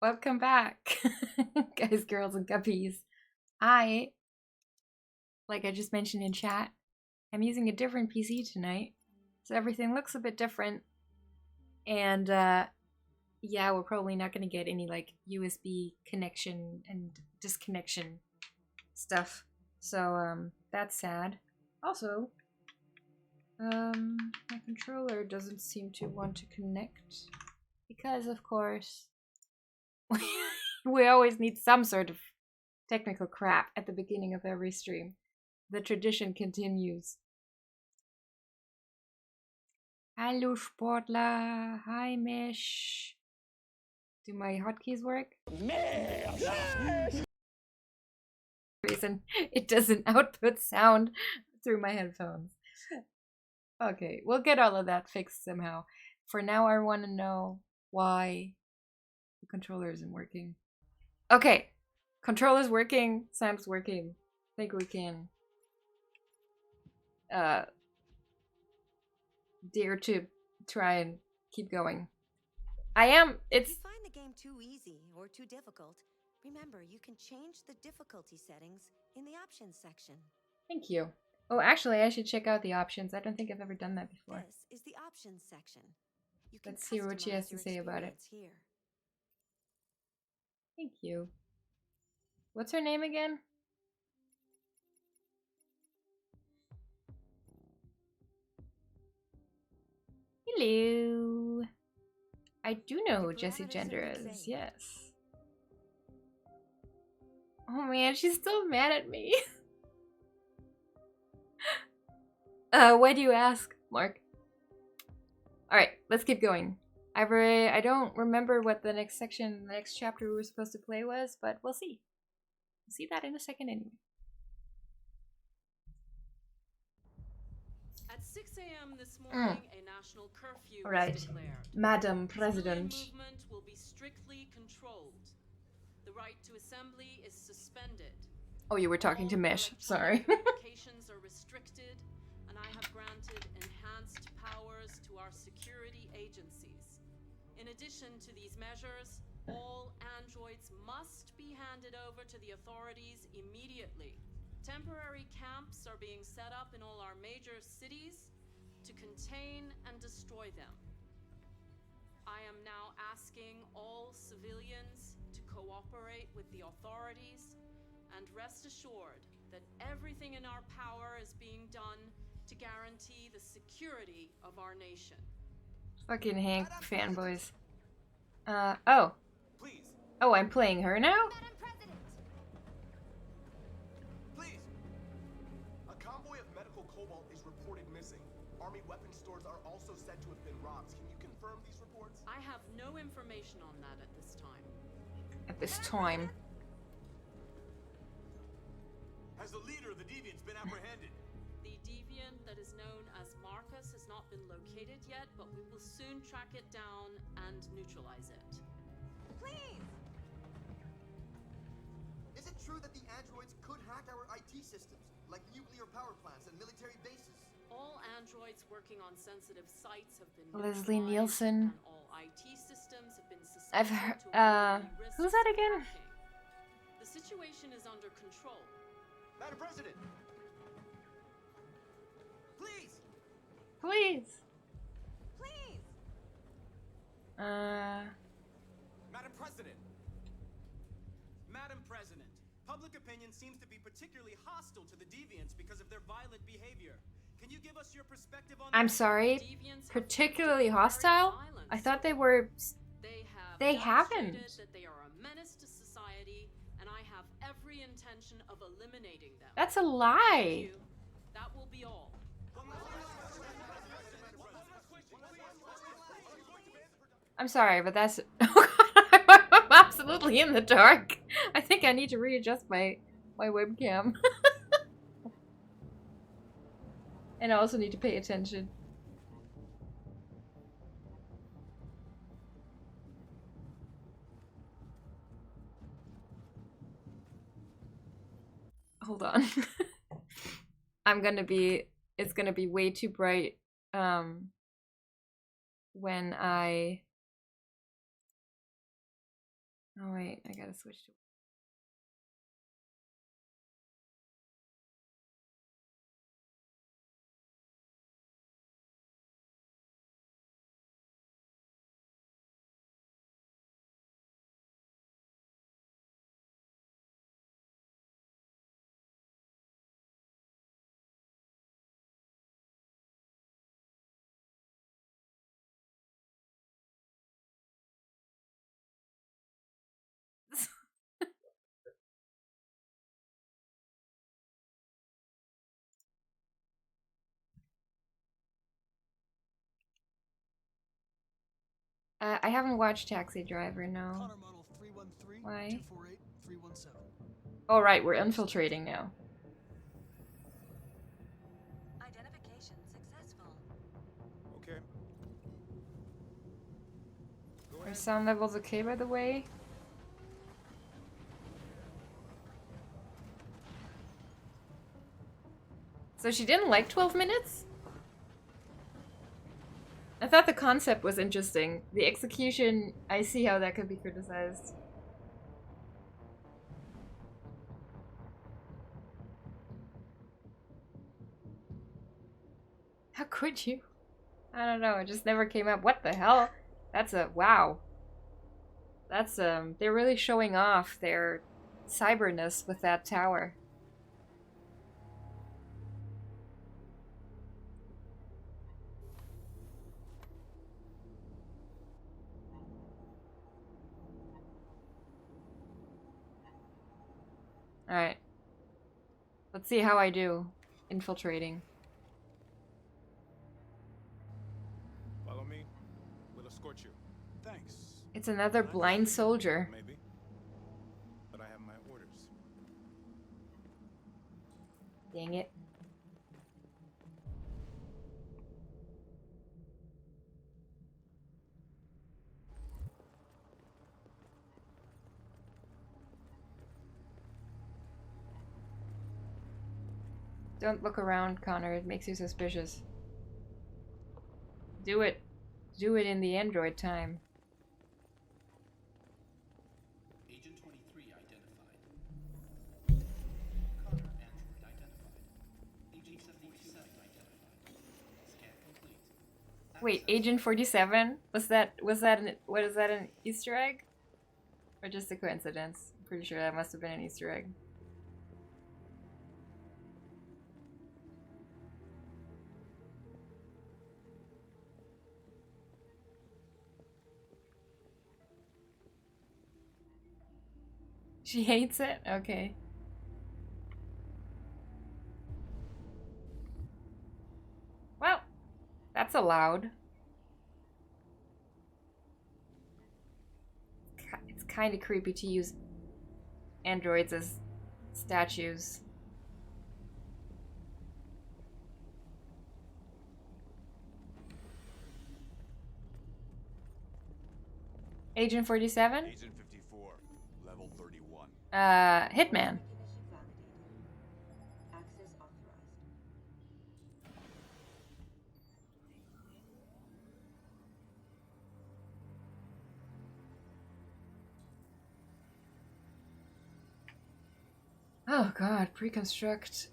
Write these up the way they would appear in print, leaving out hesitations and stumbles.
Welcome back, guys, girls, and guppies. Like I just mentioned in chat, I'm using a different PC tonight, so everything looks a bit different. And yeah, we're probably not gonna get any like USB connection and disconnection stuff. So that's sad. Also, my controller doesn't seem to want to connect because, of course, we always need some sort of technical crap at the beginning of every stream. The tradition continues. Hallo Sportler, hi Mesh. Do my hotkeys work? Reason it doesn't output sound through my headphones. Okay, we'll get all of that fixed somehow. For now, I want to know why the controller isn't working. Okay, controller's working, Sam's working. I think we can dare to try and keep going. If you find the game too easy or too difficult, remember you can change the difficulty settings in the options section. Thank you. Oh, actually, I should check out the options. I don't think I've ever done that before. This is the options section. You can Let's hear what she has to say about it. Here. Thank you. What's her name again? Hello. I do know who Jessie Gender is, yes. Oh man, she's still mad at me. Why do you ask, Mark? Alright, let's keep going. I don't remember what the next section, the next chapter we were supposed to play was, but we'll see. We'll see that in a second anyway. At 6 a.m. this morning, a national curfew was declared. Madam President. The movement will be strictly controlled. The right to assembly is suspended. Oh, you were talking to Mesh. Sorry. Communications are restricted, and I have granted enhanced powers to our security agencies. In addition to these measures, all androids must be handed over to the authorities immediately. Temporary camps are being set up in all our major cities to contain and destroy them. I am now asking all civilians to cooperate with the authorities and rest assured that everything in our power is being done to guarantee the security of our nation. Fucking Hank fanboys. Oh. Please. Oh, I'm playing her now? Madam President! Please. A convoy of medical cobalt is reported missing. Army weapon stores are also said to have been robbed. Can you confirm these reports? I have no information on that at this time. At this time. Has the leader of the Deviants been apprehended? The deviant that is known as Marcus has not been located yet, but we will soon track it down and neutralize it. Please! Is it true that the androids could hack our IT systems, like nuclear power plants and military bases? All androids working on sensitive sites have been Leslie neutralized, Nielsen. and all IT systems have been suspended. I've heard, to avoid any risks who's that of again? hacking. The situation is under control. Madam President! Please! Please. Please! Madam President! Madam President, public opinion seems to be particularly hostile to the Deviants because of their violent behavior. Can you give us your perspective on I'm that? sorry. Deviants have Particularly very hostile? violent. I thought they were. They demonstrated haven't. That they are a menace to society, and I have every intention of eliminating them. That's a Thank lie. you. That will be all. I'm sorry, but that's. I'm absolutely in the dark. I think I need to readjust my webcam. And I also need to pay attention. Hold on. It's gonna be way too bright when I Oh wait, I gotta switch to. I haven't watched Taxi Driver, no. Connor model 313 Why? 248 317. Oh right, we're infiltrating now. Identification successful. Okay. Go Are ahead. sound levels okay, by the way? So she didn't like 12 minutes? I thought the concept was interesting. The execution, I see how that could be criticized. How could you? I don't know, it just never came up. What the hell? That's a wow. That's they're really showing off their cyberness with that tower. Alright. Let's see how I do infiltrating. Follow me. We'll escort you. Thanks. It's another blind soldier. Maybe. But I have my orders. Dang it. Don't look around, Connor. It makes you suspicious. Do it. Do it in the android time. Agent 23 identified. Connor android identified. Agent 77 identified. Scan complete. Wait, Agent 47? Was that what is that, an Easter egg? Or just a coincidence? I'm pretty sure that must have been an Easter egg. She hates it? Okay. Well, that's allowed. It's kind of creepy to use androids as statues. Agent 47? Agent 54, level 31. Hitman. Access authorized. Oh god, preconstruct.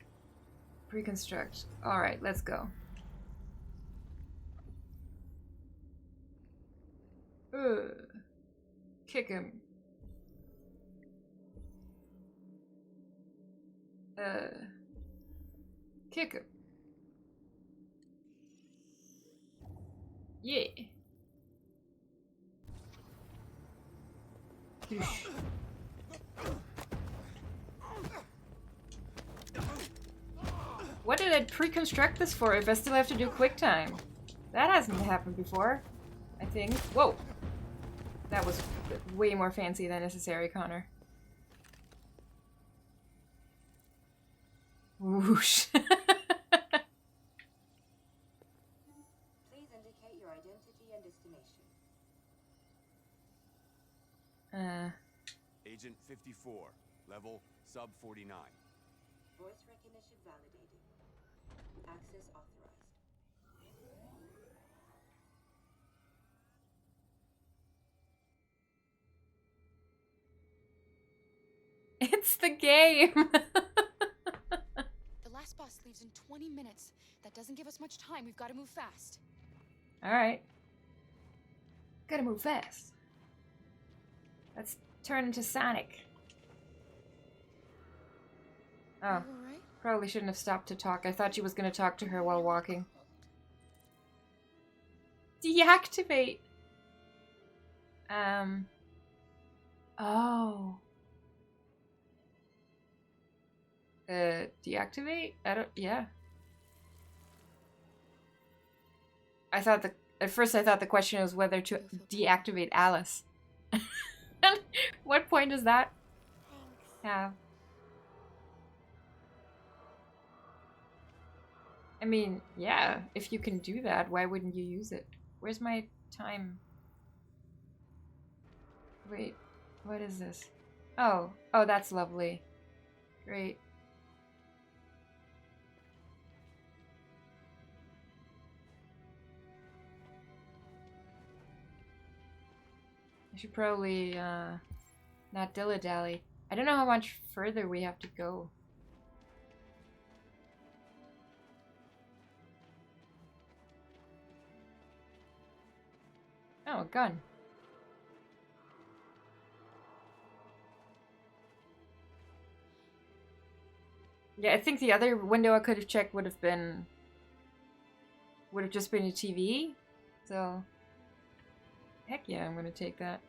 Preconstruct. Alright, let's go. Kick him. Kick him. Yeah. What did I pre-construct this for if I still have to do quick time? That hasn't happened before, I think. Whoa! That was way more fancy than necessary, Connor. Whoosh. Please indicate your identity and destination. Agent 54, level sub 49. Voice recognition validated. Access authorized. It's the game. The last bus leaves in 20 minutes. That doesn't give us much time. We've got to move fast. All right. Gotta move fast. Let's turn into Sonic. Oh, All right. probably shouldn't have stopped to talk. I thought she was gonna talk to her while walking. Deactivate. Oh. Deactivate? I don't. Yeah. I thought at first I thought the question was whether to deactivate Alice. What point does that have? I mean, yeah, if you can do that, why wouldn't you use it? Where's my time? Wait, what is this? Oh, that's lovely. Great. I should probably, not dilly-dally. I don't know how much further we have to go. Oh, a gun. Yeah, I think the other window I could have checked would have just been a TV. So, heck yeah, I'm gonna take that.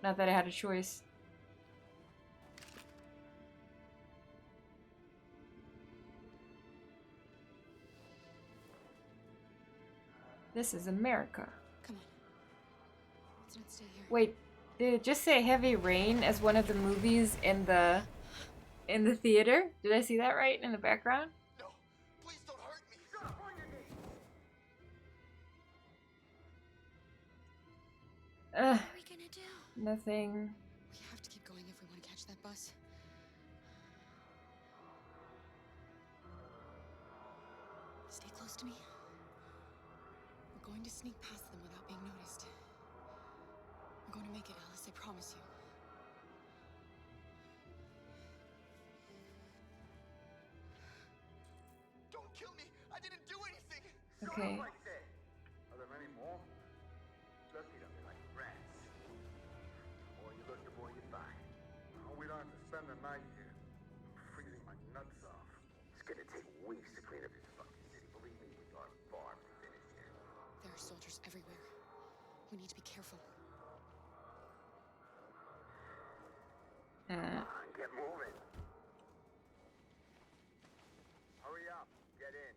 Not that I had a choice. This is America. Come on. Let's not stay here. Wait, did it just say Heavy Rain as one of the movies in the theater? Did I see that right in the background? No, please don't hurt me. Ugh, What are we gonna do? nothing. We have to keep going if we want to catch that bus. Stay close to me. We're going to sneak past them without being noticed. We're going to make it, Alice, I promise you. Don't kill me. I didn't do anything. Okay. Are there many more? Lucky them like rats. The more you look, the more you find. Oh, we don't have to spend the night here. I'm freezing my nuts off. It's gonna take weeks to clean up this fucking city. Believe me, we are far from finished yet. There are soldiers everywhere. We need to be careful. Come on, get moving. Hurry up. Get in.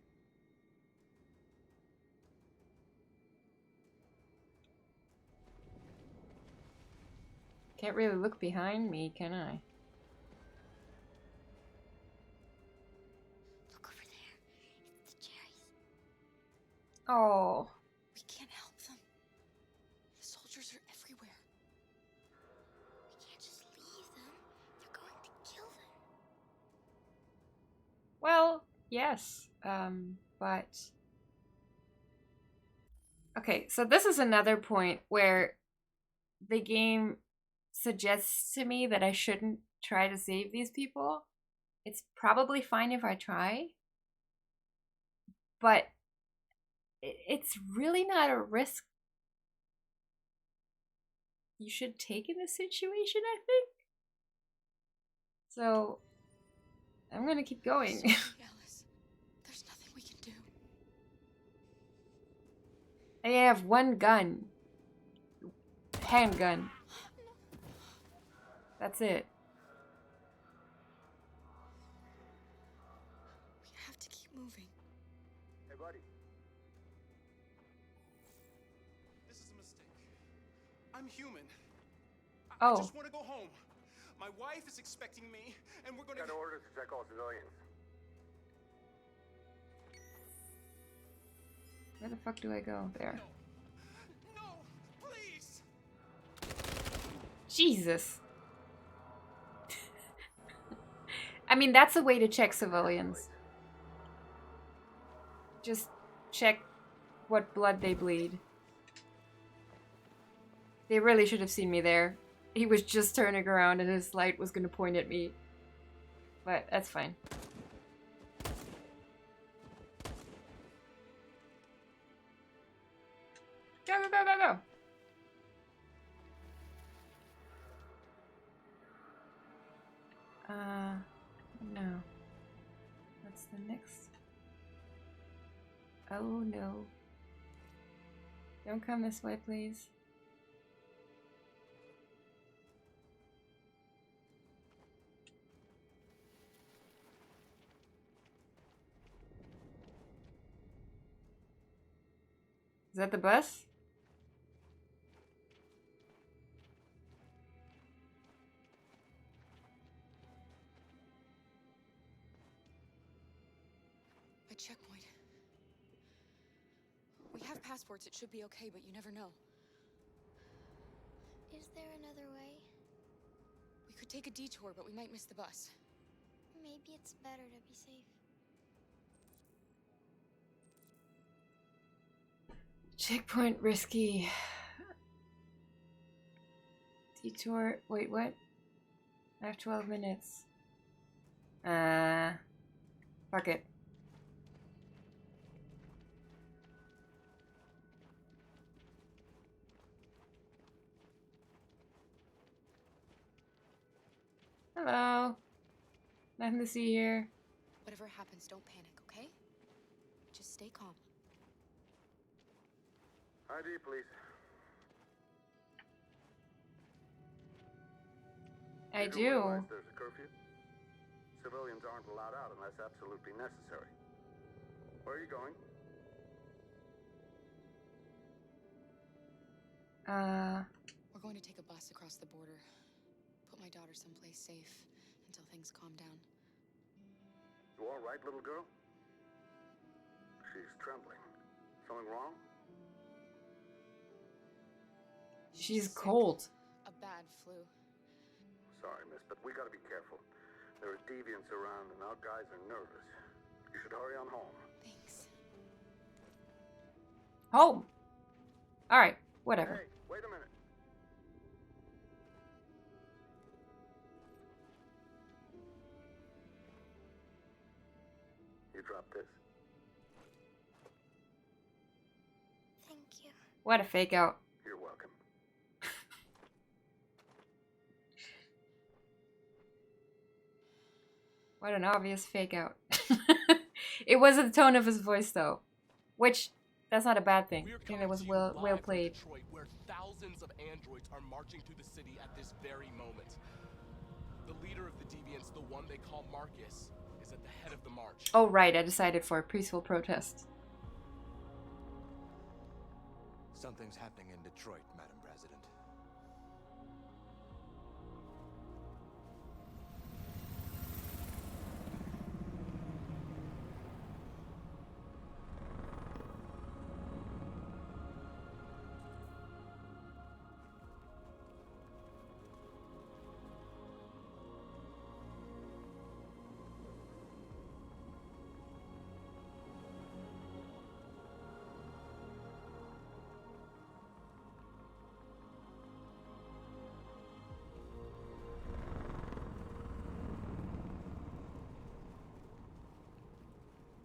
Can't really look behind me, can I? Look over there. It's the cherries. Oh. We can't help them. The soldiers are everywhere. We can't just leave them. They're going to kill them. Well, yes. But... Okay, so this is another point where the game suggests to me that I shouldn't try to save these people. It's probably fine if I try. But it's really not a risk you should take in this situation, I think. So, I'm gonna keep going. Sorry, Alice. There's nothing we can do. I have one gun. Handgun. That's it. We have to keep moving. Hey, buddy. This is a mistake. I'm human. I Oh. just want to go home. My wife is expecting me, and we're gonna... Got orders to check all civilians. Where the fuck do I go? There. No, please. Jesus. I mean, that's a way to check civilians. Just check what blood they bleed. They really should have seen me there. he was just turning around and his light was gonna point at me. But that's fine. Go, go, go, go, go! No. What's the next? Oh no. Don't come this way, please. Is that the bus? A checkpoint. We have passports, it should be okay, but you never know. Is there another way? We could take a detour, but we might miss the bus. Maybe it's better to be safe. Checkpoint risky. Detour. Wait, what? I have 12 minutes. Fuck it. Hello. Nothing to see here. Whatever happens, don't panic, okay? Just stay calm. ID, please. I You do. realize there's a curfew? Civilians aren't allowed out unless absolutely necessary. Where are you going? We're going to take a bus across the border. Put my daughter someplace safe until things calm down. You all right, little girl? She's trembling. Something wrong? She's cold. A bad flu. Sorry, miss, but we gotta be careful. There are deviants around and our guys are nervous. You should hurry on home. Thanks. Home. Alright, whatever. Hey, wait a minute. You dropped this. Thank you. What a fake out. You're welcome. What an obvious fake out. It wasn't the tone of his voice though. Which, that's not a bad thing. I think it was well played. Detroit, where thousands of androids are marching through the city at this very moment. The leader of the deviants, the one they call Marcus, is at the head of the march. Oh right, I decided for a peaceful protest. Something's happening in Detroit, Madam President.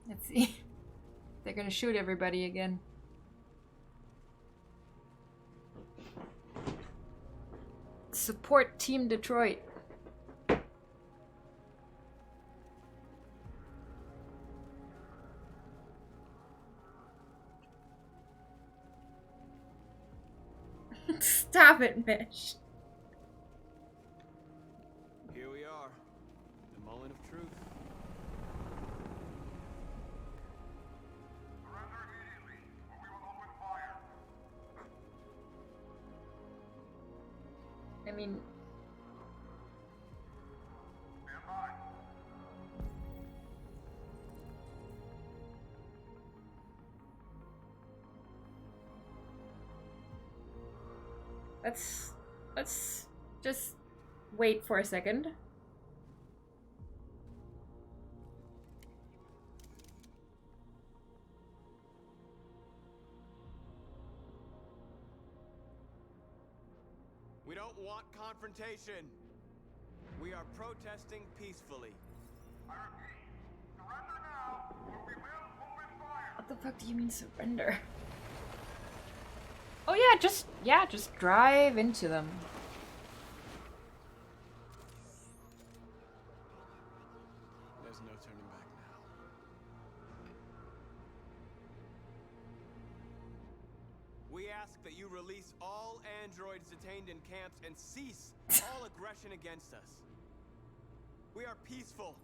Let's see. They're gonna shoot everybody again. Support Team Detroit. Stop it, Mish. Here we are. The moment of truth. Surrender immediately, or we will open fire. I mean, Stand by. let's just wait for a second. We don't want want confrontation. We are protesting peacefully. What the fuck do you mean surrender? Oh yeah, just drive into them. There's no turning back now. We ask that you release all androids detained in camps and cease all aggression against us. We are peaceful.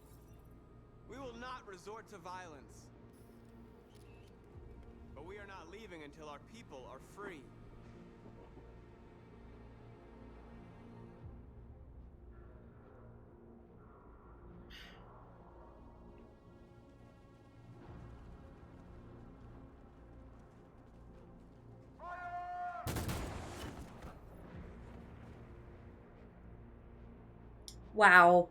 We will not resort to violence. But we are not leaving until our people are free. Wow.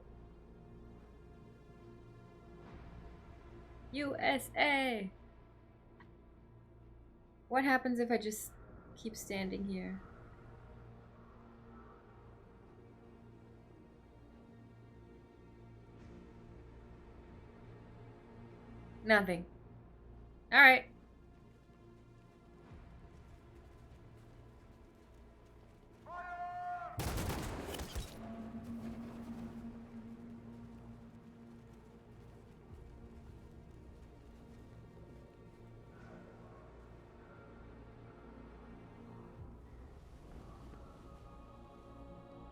USA. What happens if I just keep standing here? Nothing. All right.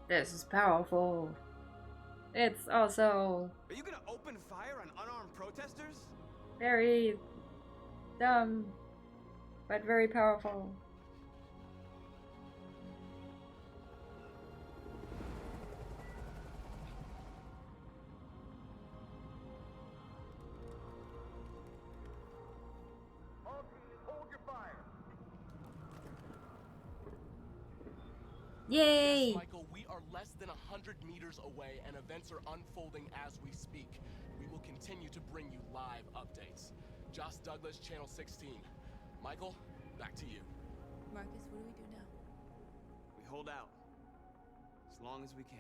This is powerful. It's also Are you gonna open fire on unarmed protesters? very dumb, but very powerful. Hold your fire. Yay! Yes, Michael, we are less than 100 meters away and events are unfolding as we speak. We will continue to bring you live updates. Josh Douglas, Channel 16. Michael, back to you. Marcus, what do we do now? We hold out. As long as we can.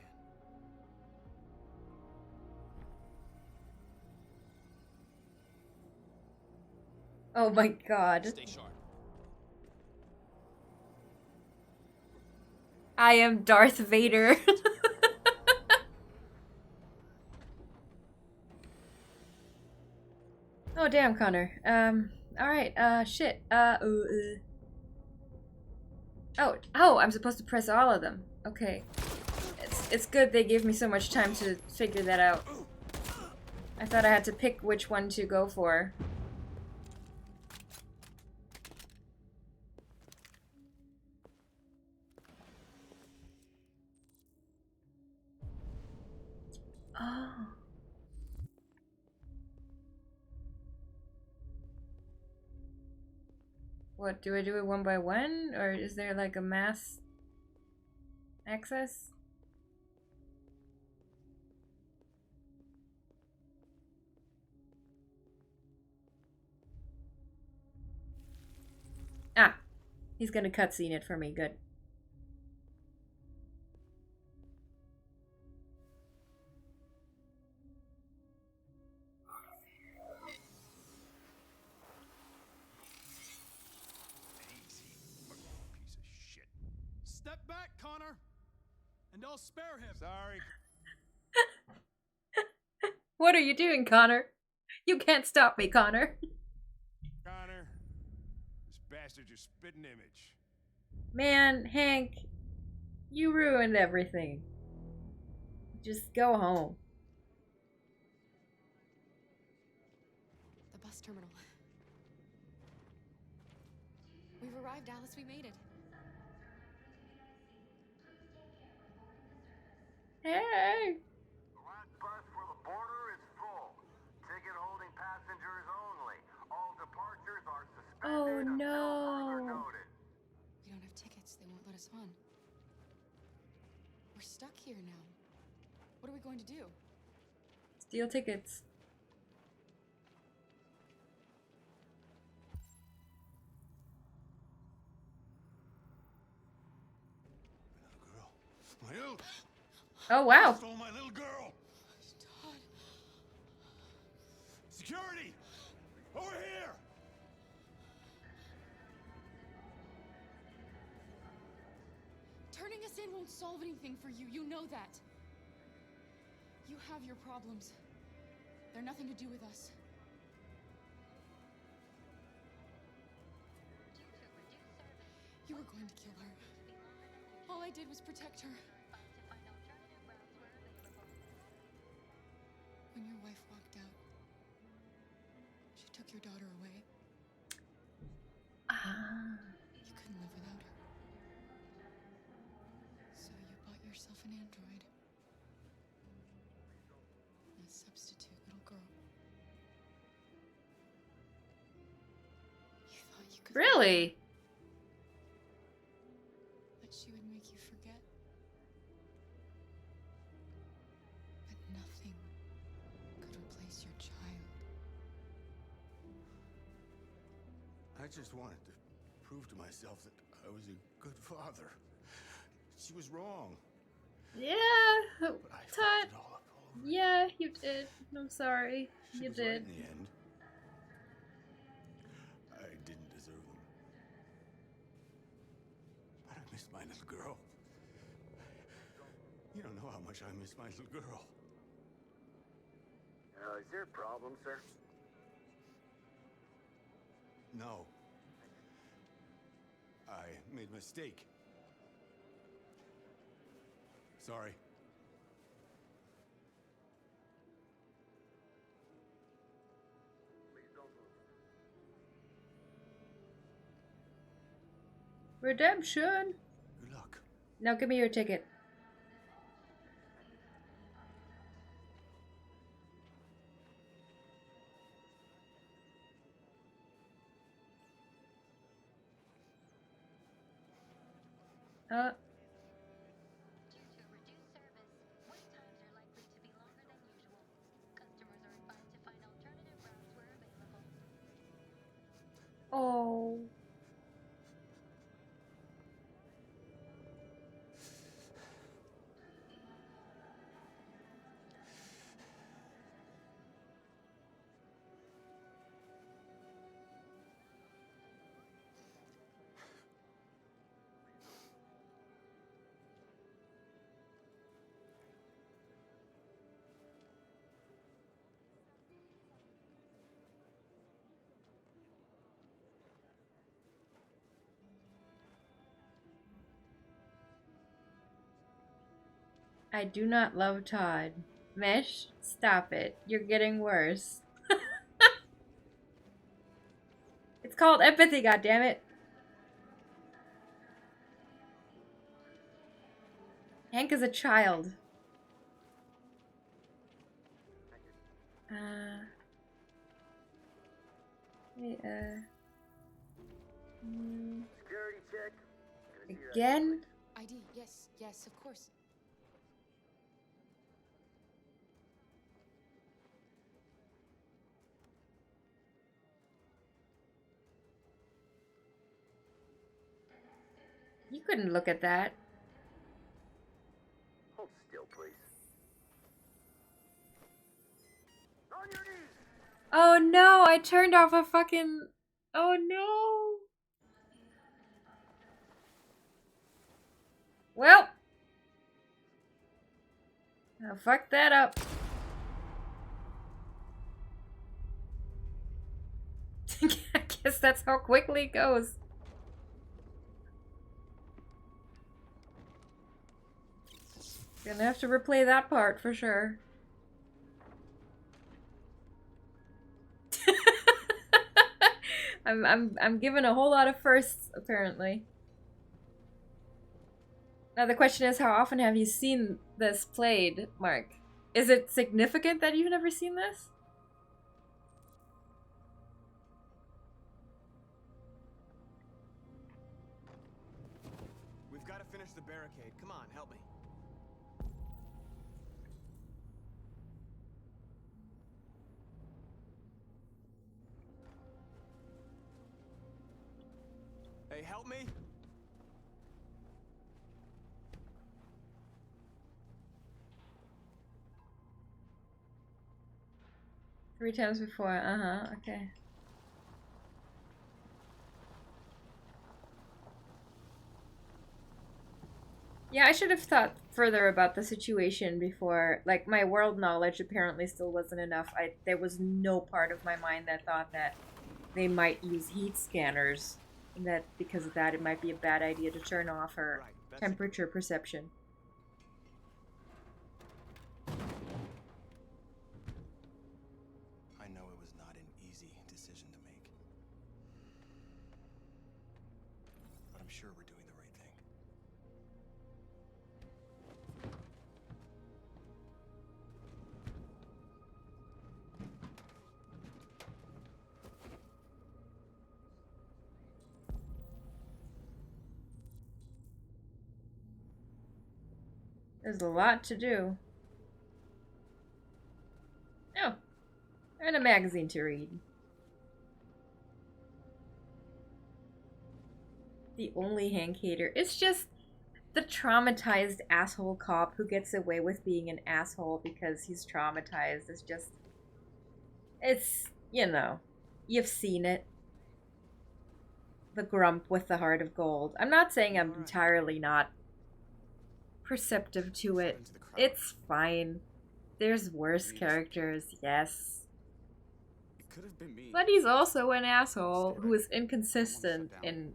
Oh my god. Stay sharp. I am Darth Vader. Oh damn, Connor. Alright, shit. Oh, I'm supposed to press all of them. Okay. It's good they gave me so much time to figure that out. I thought I had to pick which one to go for. Oh. What, do I do it one by one? Or is there like a mass access? Ah, he's gonna cutscene it for me, good. Piece of shit. Step back, Connor, and I'll spare him. Sorry. What are you doing, Connor? You can't stop me, Connor. Connor, this bastard's your spitting image. Man, Hank, you ruined everything. Just go home. The bus terminal. We've arrived, Alice. We made it. Hey! The last bus for the border is full. Ticket holding passengers only. All departures are suspended Oh until further no! notice. We don't have tickets. They won't let us on. We're stuck here now. What are we going to do? Steal tickets. Little girl. My little... Oh, wow. You stole my little girl. Todd. Security! Over here! Turning us in won't solve anything for you. You know that. You have your problems. They're nothing to do with us. You were going to kill her. All I did was protect her. When your wife walked out, she took your daughter away. Ah. You couldn't live without her. So you bought yourself an android. A substitute little girl. You thought you could... Really? That she would make you forget. But nothing could replace your child. I just wanted to prove to myself that I was a good father. She was wrong. Yeah, But I fucked Todd. it all up all over. Yeah, you did. I'm sorry. She You was right did. in the end. I didn't deserve them. But I miss my little girl. You don't know how much I miss my little girl. Is there a problem, sir? No. I made a mistake. Sorry. Please don't move. Redemption. Good luck. Now give me your ticket. Uh. Due to reduced service, wait times are likely to be longer than usual. Customers are advised to find alternative routes where available. Oh. I do not love Todd. Mesh, stop it. You're getting worse. It's called empathy, goddammit. Hank is a child. Hey, Security check. again? ID, yes, yes, of course. You couldn't look at that. Hold still, please. On your knees. Oh no, I turned off a fucking... Oh no. Well. I fucked that up. I guess that's how quickly it goes. Gonna have to replay that part for sure. I'm given a whole lot of firsts apparently. Now the question is, how often have you seen this played, Mark? Is it significant that you've never seen this? We've got to finish the barricade. Come on, help me. Hey, help me. 3 times before, okay. Yeah, I should have thought further about the situation before. Like, my world knowledge apparently still wasn't enough. There was no part of my mind that thought that they might use heat scanners, and that because of that it might be a bad idea to turn off her temperature perception. I know it was not an easy decision to make. But I'm sure we're doing the right thing. There's a lot to do. Oh, and a magazine to read. The only Hank hater. It's just the traumatized asshole cop who gets away with being an asshole because he's traumatized. It's just... It's, you know, you've seen it. The grump with the heart of gold. I'm not saying I'm entirely not perceptive to it. It's fine. There's worse characters, yes. But he's also an asshole who is inconsistent in,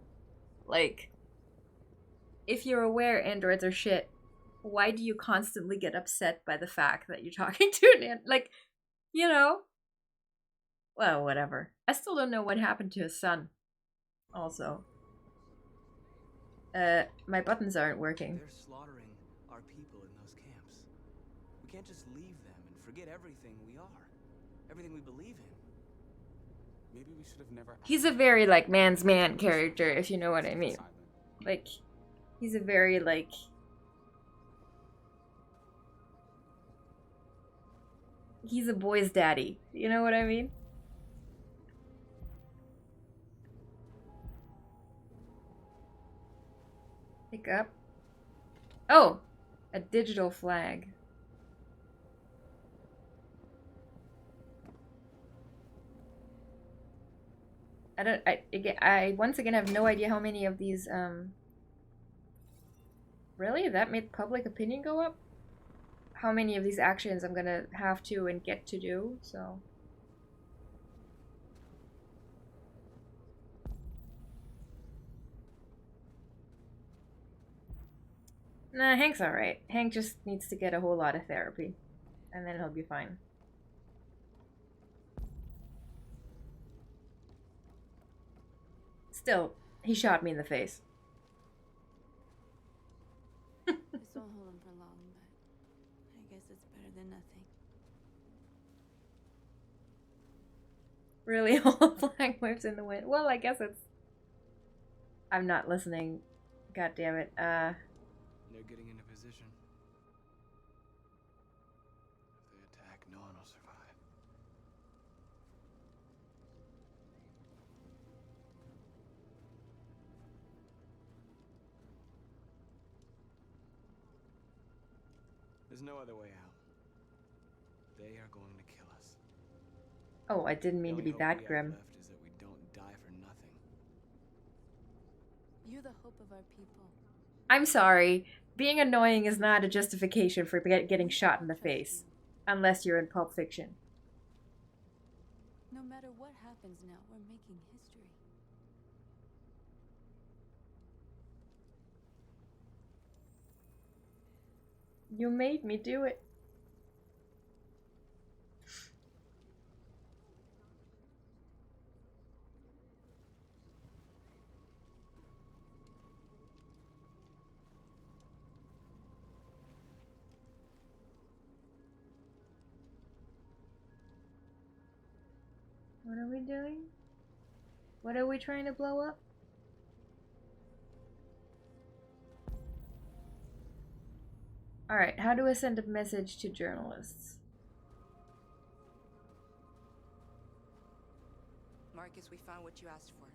like, if you're aware androids are shit, why do you constantly get upset by the fact that you're talking to an android? Like, you know? Well, whatever. I still don't know what happened to his son. Also. My buttons aren't working. They're slaughtering our people in those camps. We can't just leave them and forget everything we are. Everything we believe in. Maybe we should have never... He's a very, like, man's man character, if you know what I mean. Like, he's a very, like... He's a boy's daddy. You know what I mean? Pick up. Oh! A digital flag. I once again have no idea how many of these, Really? That made public opinion go up? How many of these actions I'm gonna have to and get to do, so... Nah, Hank's alright. Hank just needs to get a whole lot of therapy. And then he'll be fine. Still, he shot me in the face. This won't hold him for long, but I guess it's better than nothing. Really? All flag waves in the wind. Well, I guess it's... I'm not listening. God damn it. They're getting into position. If they attack, no one will survive. There's no other way out. They are going to kill us. Oh, I didn't mean to be that grim. Left is that we don't die for nothing. You're the hope of our people. I'm sorry. Being annoying is not a justification for getting shot in the face. Unless you're in Pulp Fiction. No matter what happens now, we're making history. You made me do it. What are we doing? What are we trying to blow up? Alright, how do I send a message to journalists? Marcus, we found what you asked for.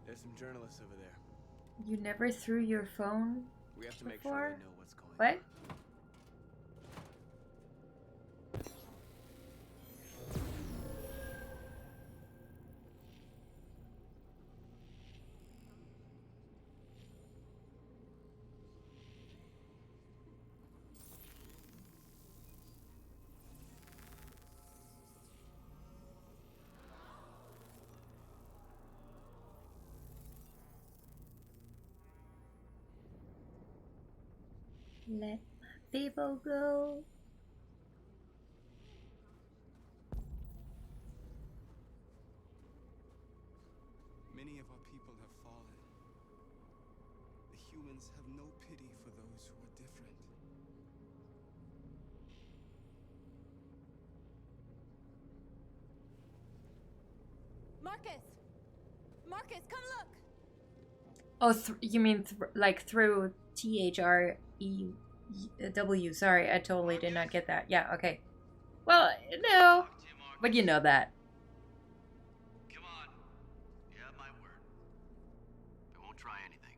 There's some journalists over there. You never threw your phone We have to make before? sure they know what's going What? on. Let my people go. Many of our people have fallen. The humans have no pity for those who are different. Marcus! Marcus, come look! Oh, you mean like through THREW? Sorry, I totally did not get that. Yeah, okay. Well, no, but you know that. Come on. You have my word. I won't try anything.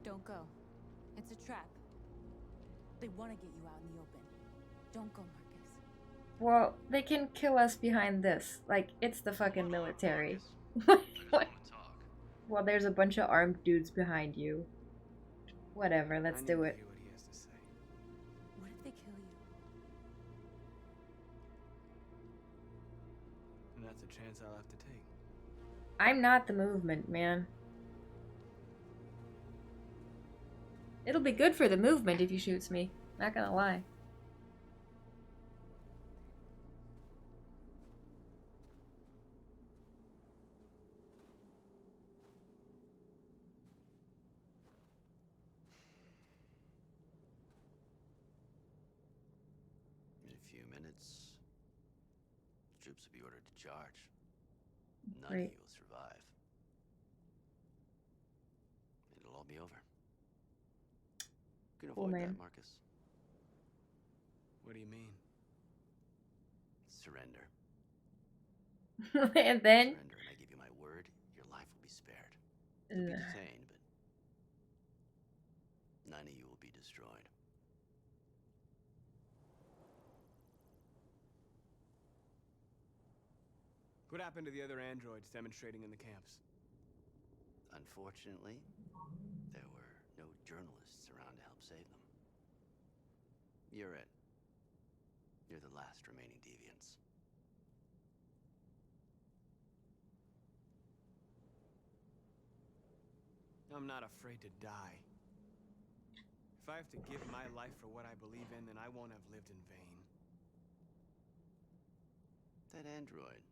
Don't go. It's a trap. They want to get you out in the open. Don't go, Marcus. Well, they can kill us behind this. Like, it's the fucking military. What? Well, there's a bunch of armed dudes behind you. Whatever, let's do it. What he has to say. What if they kill you? And that's a chance I'll have to take. I'm not the movement, man. It'll be good for the movement if he shoots me. Not gonna lie. In a few minutes, troops will be ordered to charge. None Great. of you will survive. It'll all be over. You can Cool, avoid man. that, Marcus. What do you mean? Surrender. And then Surrender, and I give you my word, your life will be spared. You'll be detained, but none of you will be destroyed. What happened to the other androids demonstrating in the camps? Unfortunately, there were no journalists around to help save them. You're it. You're the last remaining deviants. I'm not afraid to die. If I have to give my life for what I believe in, then I won't have lived in vain. That android.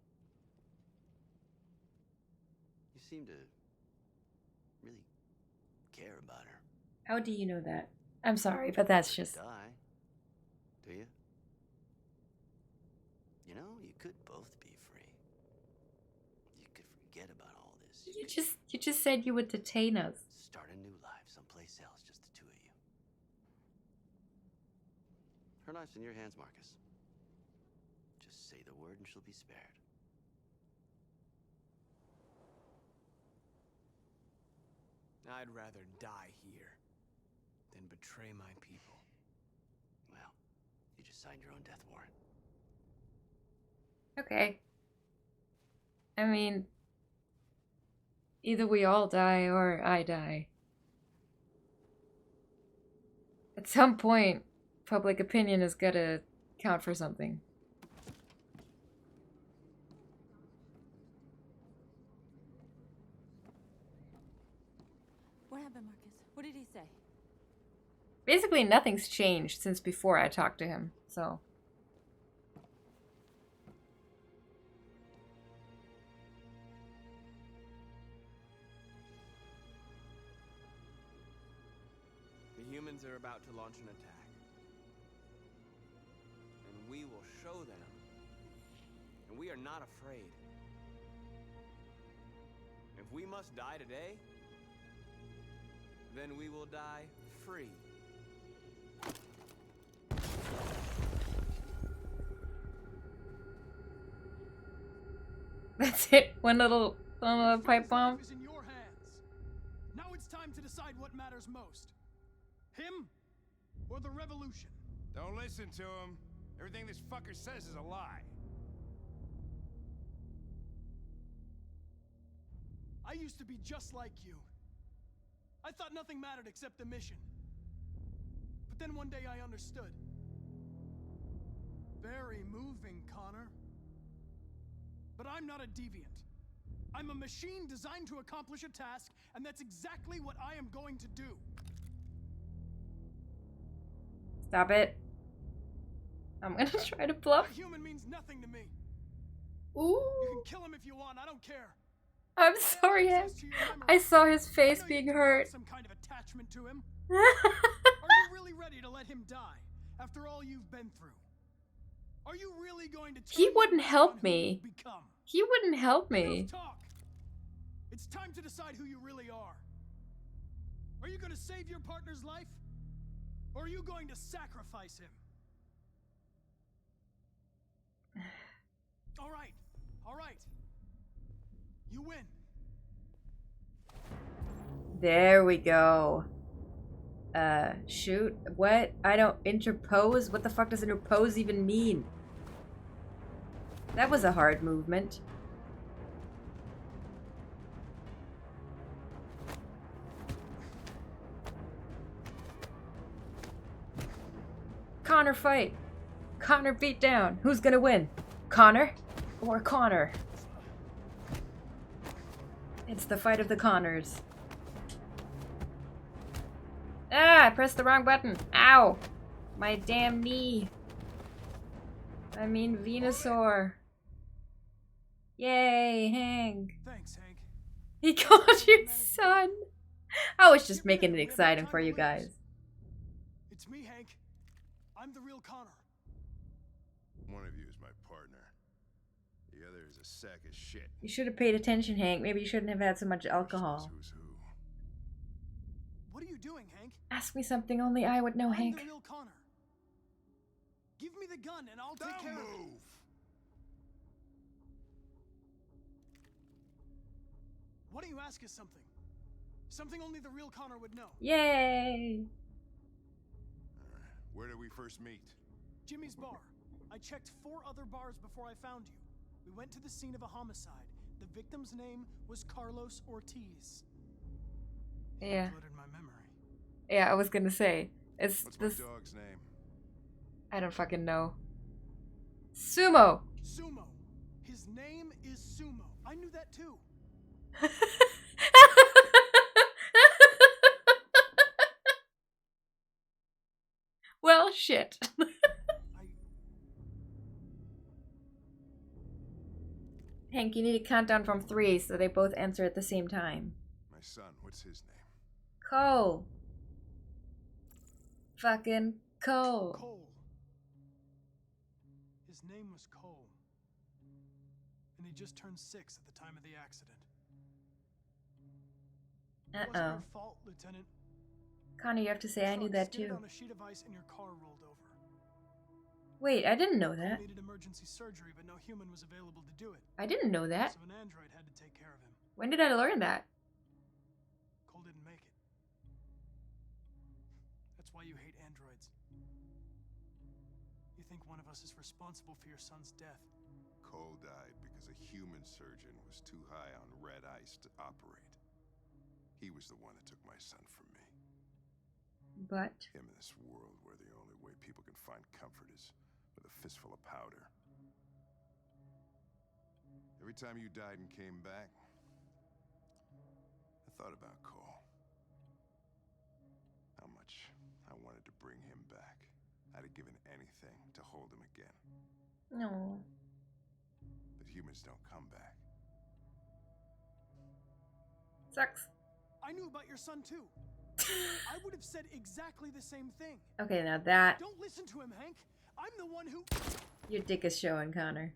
You seem to really care about her. how do you know that? I'm sorry, but that's just... Die, do you? You know, you could both be free. You could forget about all this. You just said you would detain us. Start a new life someplace else, just the two of you. Her life's in your hands, Marcus. Just say the word and she'll be spared. I'd rather die here than betray my people. Well, you just signed your own death warrant. Okay. I mean, either we all die or I die. At some point, public opinion is gonna count for something. What happened, Marcus? What did he say? Basically, nothing's changed since before I talked to him, so... The humans are about to launch an attack. And we will show them. And we are not afraid. If we must die today, then we will die free. That's it. One little pipe bomb. Is in your hands. Now it's time to decide what matters most. Him or the revolution? Don't listen to him. Everything this fucker says is a lie. I used to be just like you. I thought nothing mattered except the mission. But then one day I understood. Very moving, Connor. But I'm not a deviant. I'm a machine designed to accomplish a task, and that's exactly what I am going to do. Stop it. I'm gonna try to bluff. A human means nothing to me. Ooh. You can kill him if you want, I don't care. I'm sorry, Hank. I saw his face being hurt. Some kind of attachment to him. Are you really ready to let him die after all you've been through? Are you really going to He wouldn't help me. He wouldn't help me. Talk. It's time to decide who you really are. Are you going to save your partner's life? Or are you going to sacrifice him? All right. All right. You win. There we go. Shoot. What? I don't interpose? What the fuck does interpose even mean? That was a hard movement. Connor fight. Connor beat down. Who's gonna win? Connor or Connor? It's the fight of the Connors. Ah, I pressed the wrong button. Ow. My damn knee. I mean Venusaur. Yay, Hank. Thanks, Hank. He called you son. I was just making it exciting for you guys. It's me, Hank. I'm the real Connor. One of you is my partner. The other is a sack of shit. You should have paid attention, Hank. Maybe you shouldn't have had so much alcohol. Who's who? What are you doing, Hank? Ask me something only I would know, I'm Hank. the real Connor. Give me the gun and I'll take care of it. Why don't you ask us something? Something only the real Connor would know. Yay! Where did we first meet? Jimmy's bar. I checked 4 other bars before I found you. We went to the scene of a homicide. The victim's name was Carlos Ortiz. Yeah. Blooded my memory. Yeah, I was gonna say. It's What's this. my dog's name? I don't fucking know. Sumo! Sumo. His name is Sumo. I knew that too. Well, shit. Hank, you need to count down from 3 so they both answer at the same time. My son, what's his name? Cole. Fucking Cole. Cole. His name was Cole. And he just turned 6 at the time of the accident. It wasn't your fault, Lieutenant. Connor, you have to say I knew that too. On a sheet of ice and your car rolled over. Wait, I didn't know that. Needed emergency surgery, but no human was available to do it. I didn't know that. So an android had to take care of him. When did I learn that? Cole didn't make it. That's why you hate androids. You think one of us is responsible for your son's death. Cole died because a human surgeon was too high on red ice to operate. He was the one that took my son from me. But? Him in this world where the only way people can find comfort is with a fistful of powder. Every time you died and came back, I thought about Cole. How much I wanted to bring him back. I'd have given anything to hold him again. No. But humans don't come back. Sucks. I knew about your son too. I would have said exactly the same thing. Okay, now that... Don't listen to him, Hank. I'm the one who... Your dick is showing, Connor.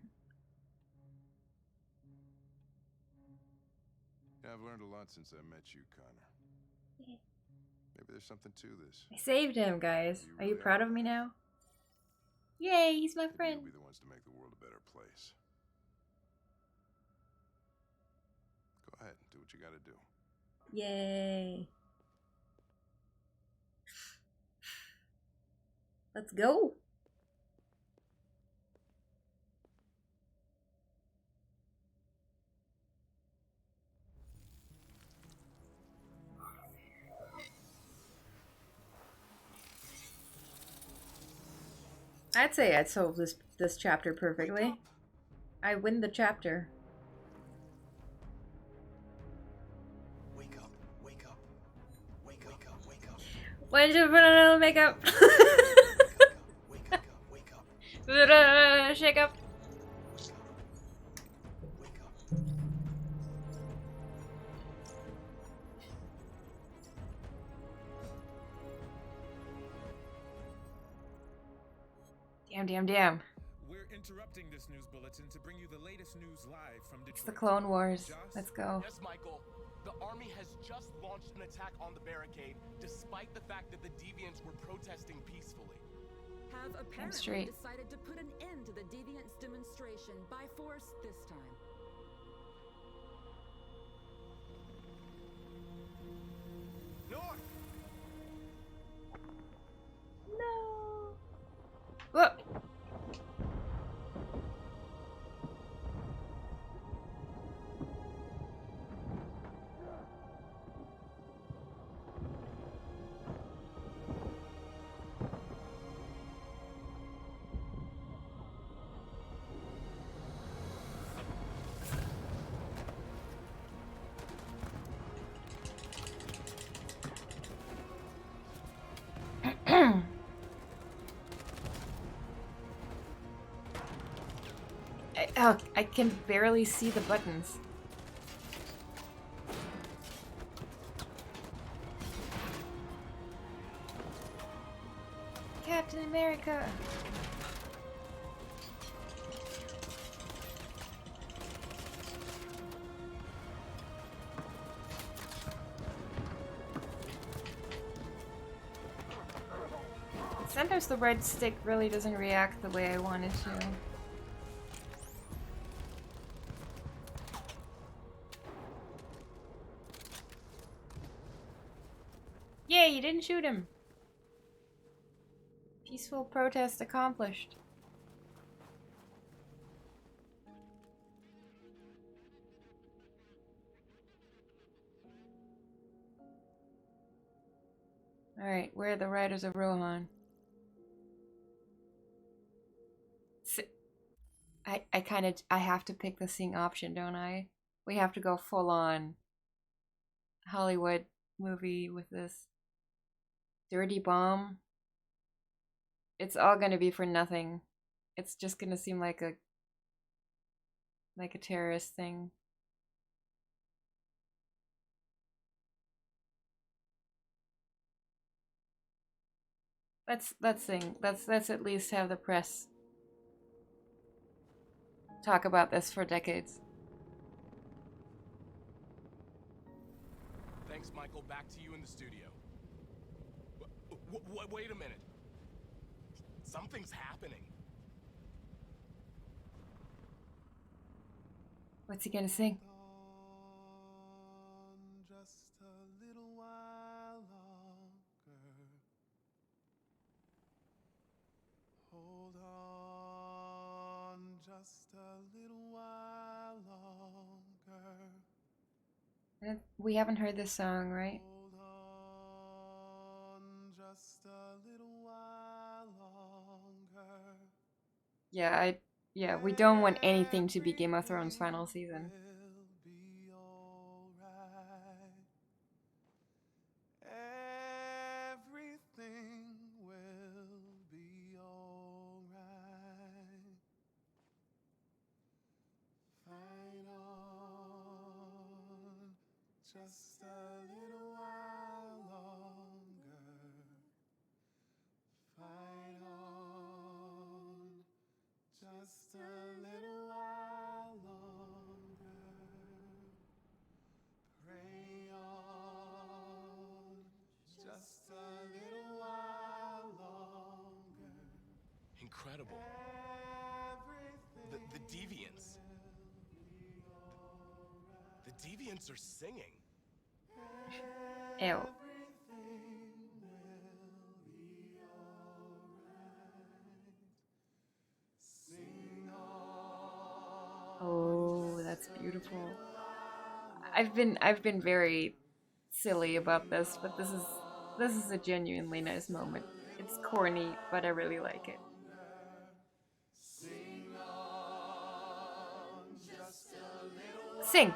Yeah, I've learned a lot since I met you, Connor. Maybe there's something to this. I saved him, guys. Are you proud of me now? Yay, he's my friend. You'll be the ones to make the world a better place. Go ahead, do what you gotta do. Yay. Let's go. I'd say I'd solve this chapter perfectly. I win the chapter. Wake up, wake up, wake up, wake up, wake up. Why'd you put on a little makeup? Shake up. Damn. We're interrupting this news bulletin to bring you the latest news live from Detroit. It's the Clone Wars. Let's go. Yes, Michael. The army has just launched an attack on the barricade, despite the fact that the Deviants were protesting peacefully. Have apparently decided to put an end to the Deviants demonstration by force this time. North! No. Look. I can barely see the buttons. Captain America! Sometimes the red stick really doesn't react the way I want it to. Yay, you didn't shoot him! Peaceful protest accomplished. Alright, where are the Riders of Rohan? I have to pick the sing option, don't I? We have to go full on Hollywood movie with this. Dirty bomb. It's all gonna be for nothing. It's just gonna seem like a terrorist thing. Let's sing. Let's at least have the press talk about this for decades. Thanks, Michael. Back to you in the studio. Wait a minute. Something's happening. What's he gonna sing? Just a little while longer. Hold on just a little while longer. We haven't heard this song, right? Hold on just a little while longer. Yeah, we don't want anything to be Game of Thrones final season. Everything will be alright. Fight on just a little while longer. Fight on just a little while longer. Pray on just a little while longer. Incredible. The Deviants. The Deviants are singing. Ew. Oh, that's beautiful. I've been very silly about this, but this is a genuinely nice moment. It's corny, but I really like it. Sing.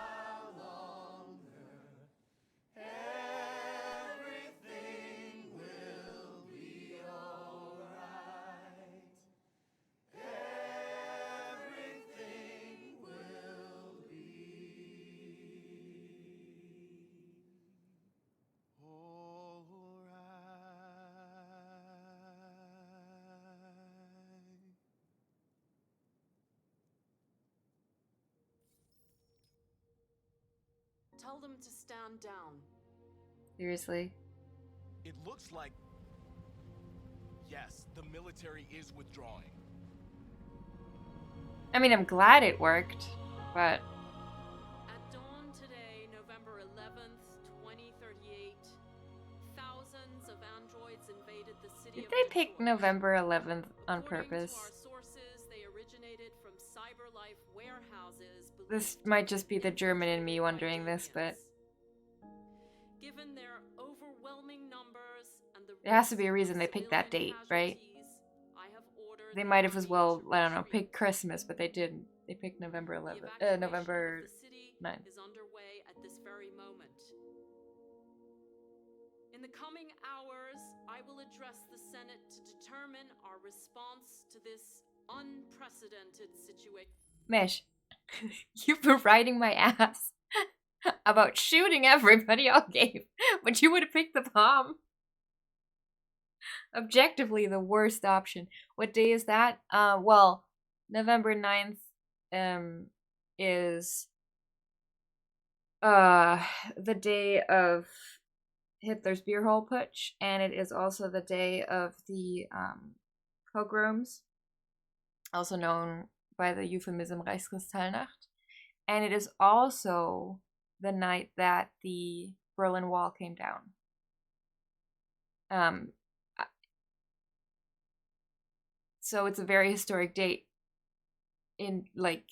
Tell them to stand down. Seriously. It looks like... Yes, the military is withdrawing. I mean, I'm glad it worked, but... At dawn today, November 11th, 2038, thousands of androids invaded the city Did of they Detroit. pick November 11th on purpose? To our sources, they originated from CyberLife warehouses. This might just be the German in me wondering this, but... Given their overwhelming numbers and the There has to be a reason they picked that date, right? They might have as well, I don't know, picked Christmas, but they didn't. They picked November 11th, November 9th. Is underway at this very moment. In the coming hours, I will address the Senate to determine our response to this unprecedented situation. Mesh, you've been riding my ass about shooting everybody all game, but you would have picked the bomb. Objectively, the worst option. What day is that? Well, November 9th is the day of Hitler's beer hall putsch, and it is also the day of the pogroms, also known by the euphemism Reichskristallnacht, and it is also the night that the Berlin Wall came down. So it's a very historic date in, like,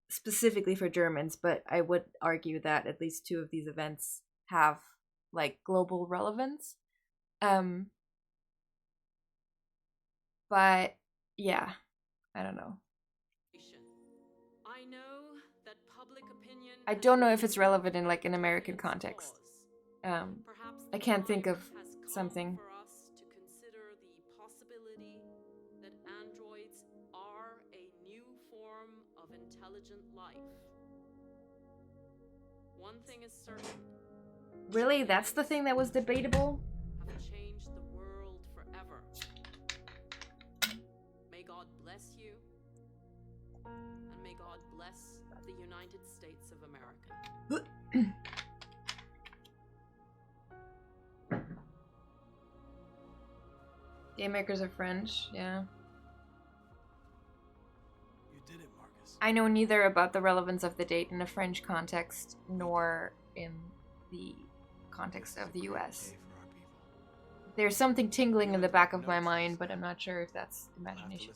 specifically for Germans, but I would argue that at least two of these events have, like, global relevance. But yeah, I don't know. I know that public opinion I don't know if it's relevant in, like, an American context. I can't think of something. For us to consider the possibility that androids are a new form of intelligent life. One thing is certain. Really? That's the thing that was debatable? Have changed the world forever. May God bless you, and may God bless the United States of America. Game makers are French, yeah. You did it, Marcus. I know neither about the relevance of the date in a French context, nor in the context of the US. There's something tingling in the back of my mind, but I'm not sure if that's imagination.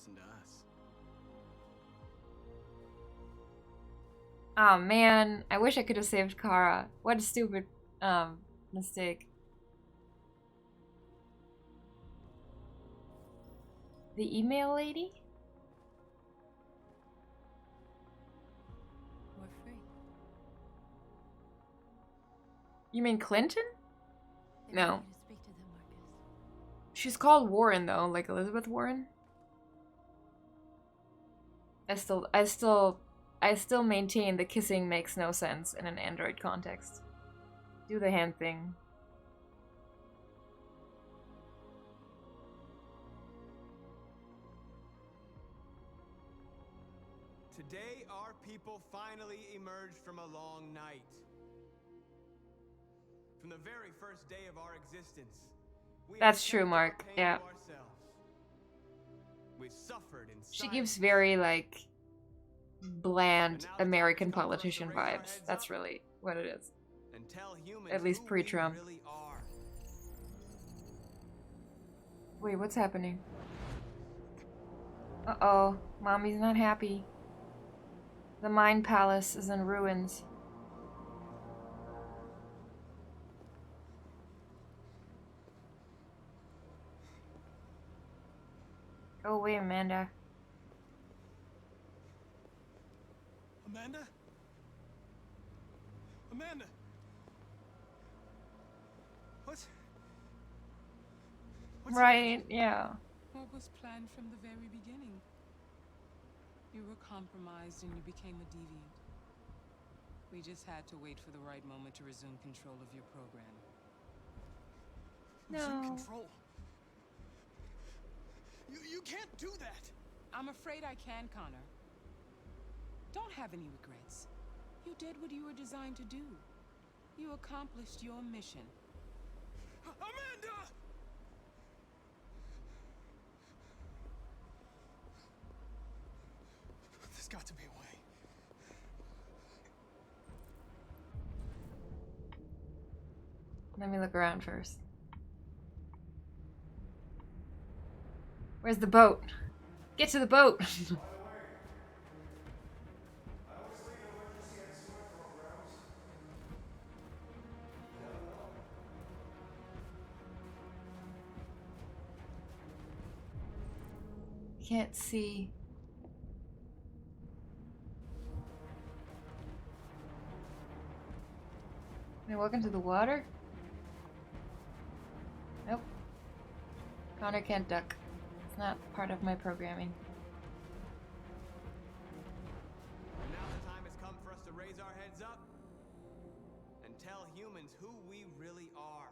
Oh man, I wish I could have saved Kara. What a stupid mistake. The email lady? We're free. You mean Clinton? They want No. you to speak to them, Marcus. She's called Warren though, like Elizabeth Warren. I still maintain the kissing makes no sense in an Android context. Do the hand thing. Today, our people finally emerged from a long night. From the very first day of our existence, That's true, Mark. Yeah. We suffered in She gives very, like, bland American politician vibes. That's really what it is. At least pre-Trump. Wait, what's happening? Uh-oh. Mommy's not happy. The Mind Palace is in ruins. Go away, Amanda. Amanda? Amanda! What's Right, yeah. What was planned from the very beginning? You were compromised and you became a deviant. We just had to wait for the right moment to resume control of your program. Resume control? You can't do that! I'm afraid I can, Connor. Don't have any regrets. You did what you were designed to do. You accomplished your mission. Amanda! There's got to be a way. Let me look around first. Where's the boat? Get to the boat! Can't see. Can I walk into the water? Nope. Connor can't duck. It's not part of my programming. Now the time has come for us to raise our heads up and tell humans who we really are.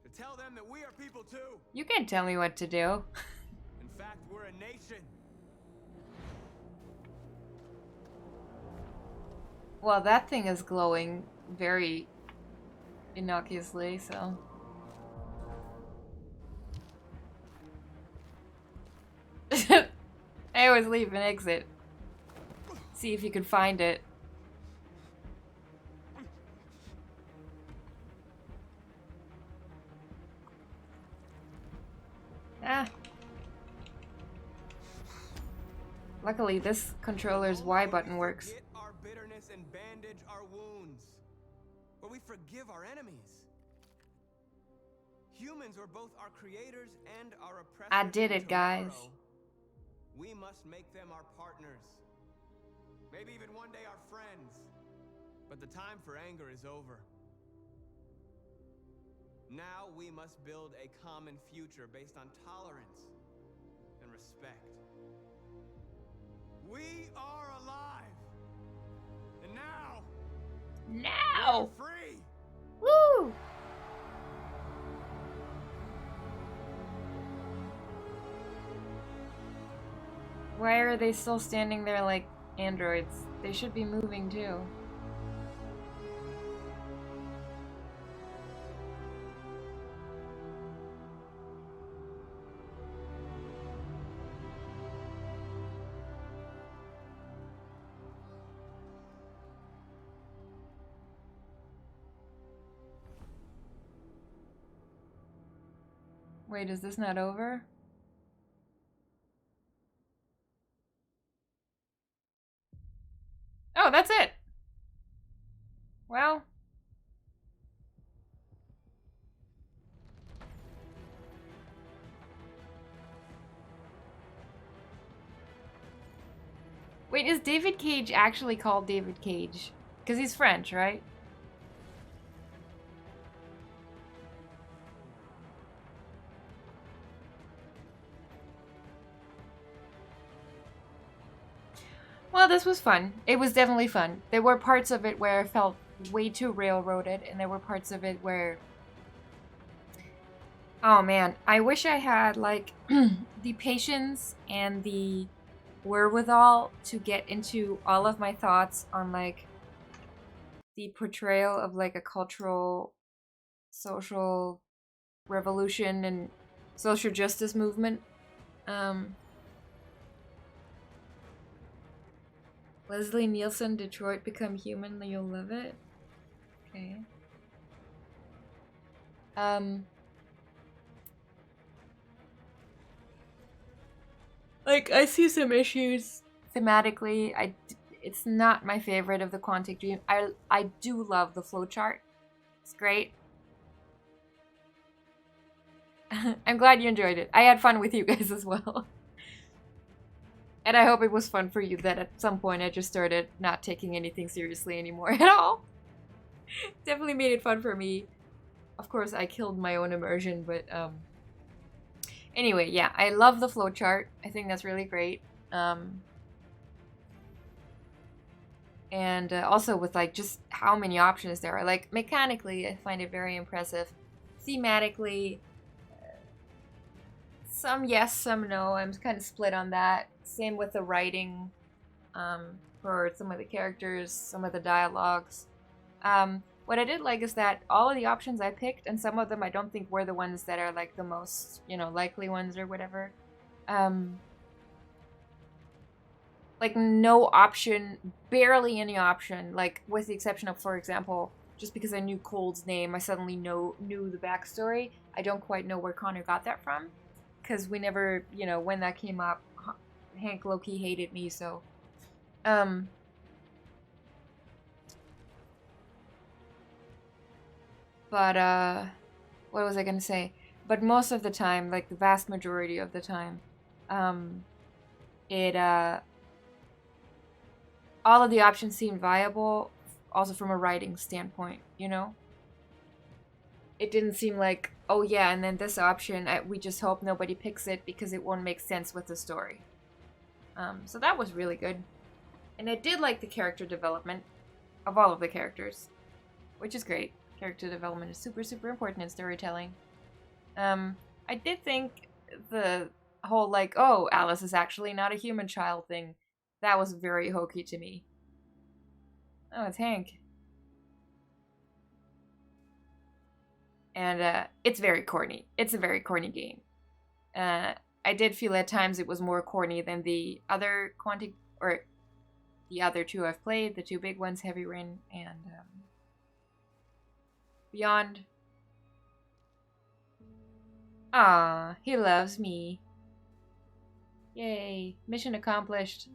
To tell them that we are people too. You can't tell me what to do. In fact, we're a nation. Well, that thing is glowing very innocuously, so. I always leave and exit. See if you can find it. Ah. Luckily, this controller's Y button works. Forget our bitterness and bandage our wounds. Where we forgive our enemies. Humans are both our creators and our oppressors. I did it, guys. We must make them our partners. Maybe even one day our friends. But the time for anger is over. Now we must build a common future based on tolerance and respect. We are alive. And now we're free. Woo! Why are they still standing there like androids? They should be moving too. Wait, is this not over? Oh, that's it! Well. Wait, is David Cage actually called David Cage? Because he's French, right? Well, this was fun. It was definitely fun. There were parts of it where I felt way too railroaded, and there were parts of it where... Oh man, I wish I had, like, the patience and the wherewithal to get into all of my thoughts on, like, the portrayal of, like, a cultural, social revolution and social justice movement. Leslie Nielsen, Detroit Become Human, you'll love it. Okay. Like, I see some issues thematically. It's not my favorite of the Quantic Dream. I do love the flowchart. It's great. I'm glad you enjoyed it. I had fun with you guys as well. And I hope it was fun for you that at some point I just started not taking anything seriously anymore at all. Definitely made it fun for me. Of course, I killed my own immersion, but anyway, yeah, I love the flowchart. I think that's really great. And also with like just how many options there are. Like mechanically, I find it very impressive. Thematically, some yes, some no. I'm kind of split on that. Same with the writing. for some of the characters, some of the dialogues. What I did like is that all of the options I picked, and some of them I don't think were the ones that are like the most, you know, likely ones or whatever. Like no option, barely any option, like with the exception of, for example, just because I knew Cold's name, I suddenly knew the backstory. I don't quite know where Connor got that from, because we never, you know, when that came up, Hank low-key hated me, so. But, what was I gonna say? But most of the time, like the vast majority of the time, all of the options seemed viable, also from a writing standpoint, you know? It didn't seem like, oh yeah, and then this option, we just hope nobody picks it because it won't make sense with the story. So that was really good. And I did like the character development of all of the characters, which is great. Character development is super, super important in storytelling. I did think the whole, like, oh, Alice is actually not a human child thing, that was very hokey to me. Oh, it's Hank. And it's very corny. It's a very corny game. I did feel at times it was more corny than the other the other two I've played, the two big ones, Heavy Rain and Beyond. Ah, he loves me. Yay, mission accomplished.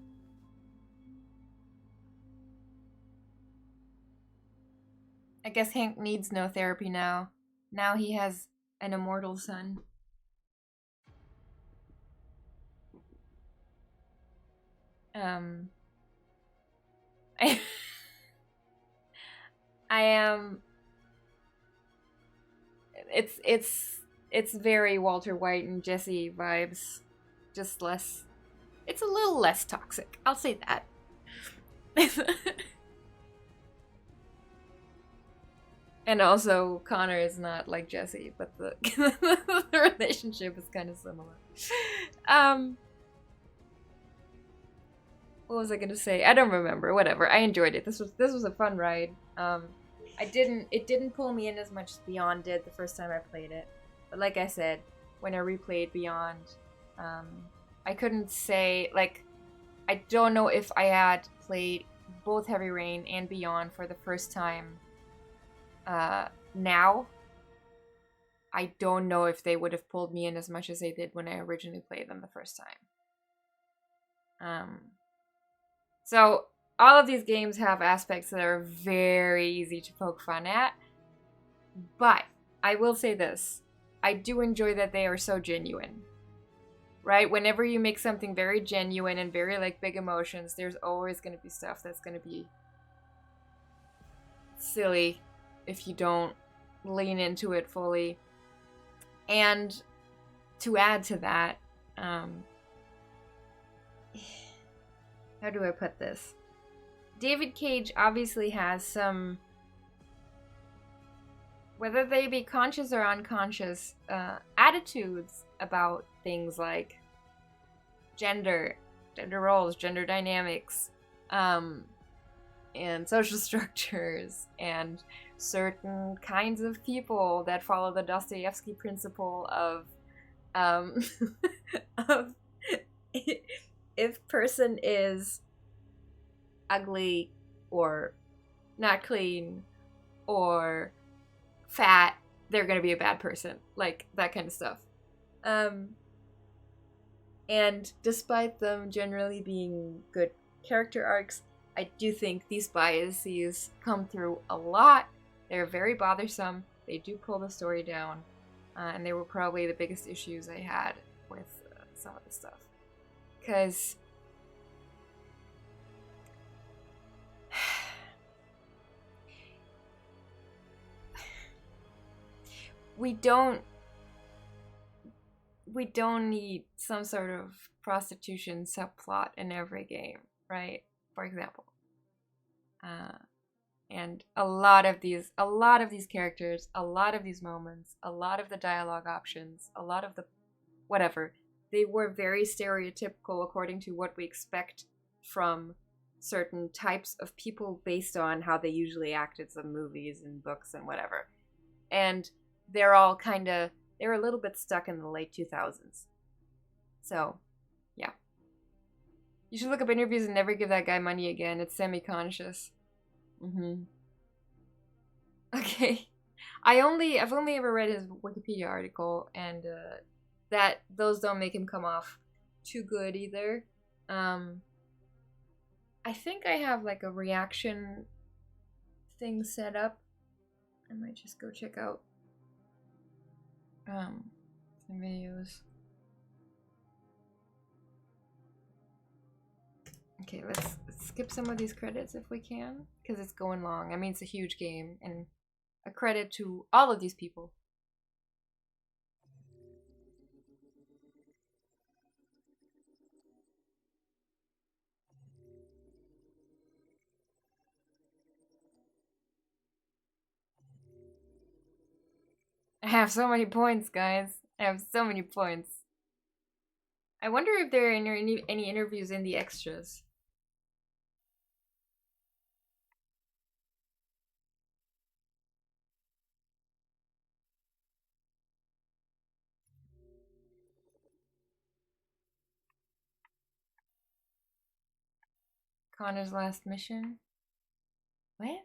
I guess Hank needs no therapy now. Now he has an immortal son. I am. It's very Walter White and Jesse vibes, just less. It's a little less toxic. I'll say that. And also, Connor is not like Jesse, but the the relationship is kind of similar. What was I gonna say? I don't remember. Whatever. I enjoyed it. This was a fun ride. It didn't pull me in as much as Beyond did the first time I played it. But like I said, when I replayed Beyond, I couldn't say, like, I don't know if I had played both Heavy Rain and Beyond for the first time now. I don't know if they would have pulled me in as much as they did when I originally played them the first time. So all of these games have aspects that are very easy to poke fun at, but I will say this. I do enjoy that they are so genuine, right? Whenever you make something very genuine and very, like, big emotions, there's always going to be stuff that's going to be silly if you don't lean into it fully. And to add to that, how do I put this? David Cage obviously has some, whether they be conscious or unconscious, attitudes about things like gender roles, gender dynamics, and social structures, and certain kinds of people that follow the Dostoevsky principle of if person is ugly or not clean or fat, they're gonna be a bad person, like that kind of stuff. And despite them generally being good character arcs, I do think these biases come through a lot. They're very bothersome. They do pull the story down, and they were probably the biggest issues I had with some of the stuff. Because we don't need some sort of prostitution subplot in every game, right? For example. And a lot of these characters, a lot of these moments, a lot of the dialogue options, a lot of the whatever, they were very stereotypical according to what we expect from certain types of people based on how they usually act in some movies and books and whatever. And they're all they're a little bit stuck in the late 2000s. So, yeah. You should look up interviews and never give that guy money again. It's semi-conscious. Okay. I've only ever read his Wikipedia article, and that those don't make him come off too good either. I think I have like a reaction thing set up. I might just go check out some videos. Okay, let's skip some of these credits if we can, because it's going long. I mean, it's a huge game, and a credit to all of these people. I have so many points, guys. I have so many points. I wonder if there are any interviews in the extras. Connor's last mission. What?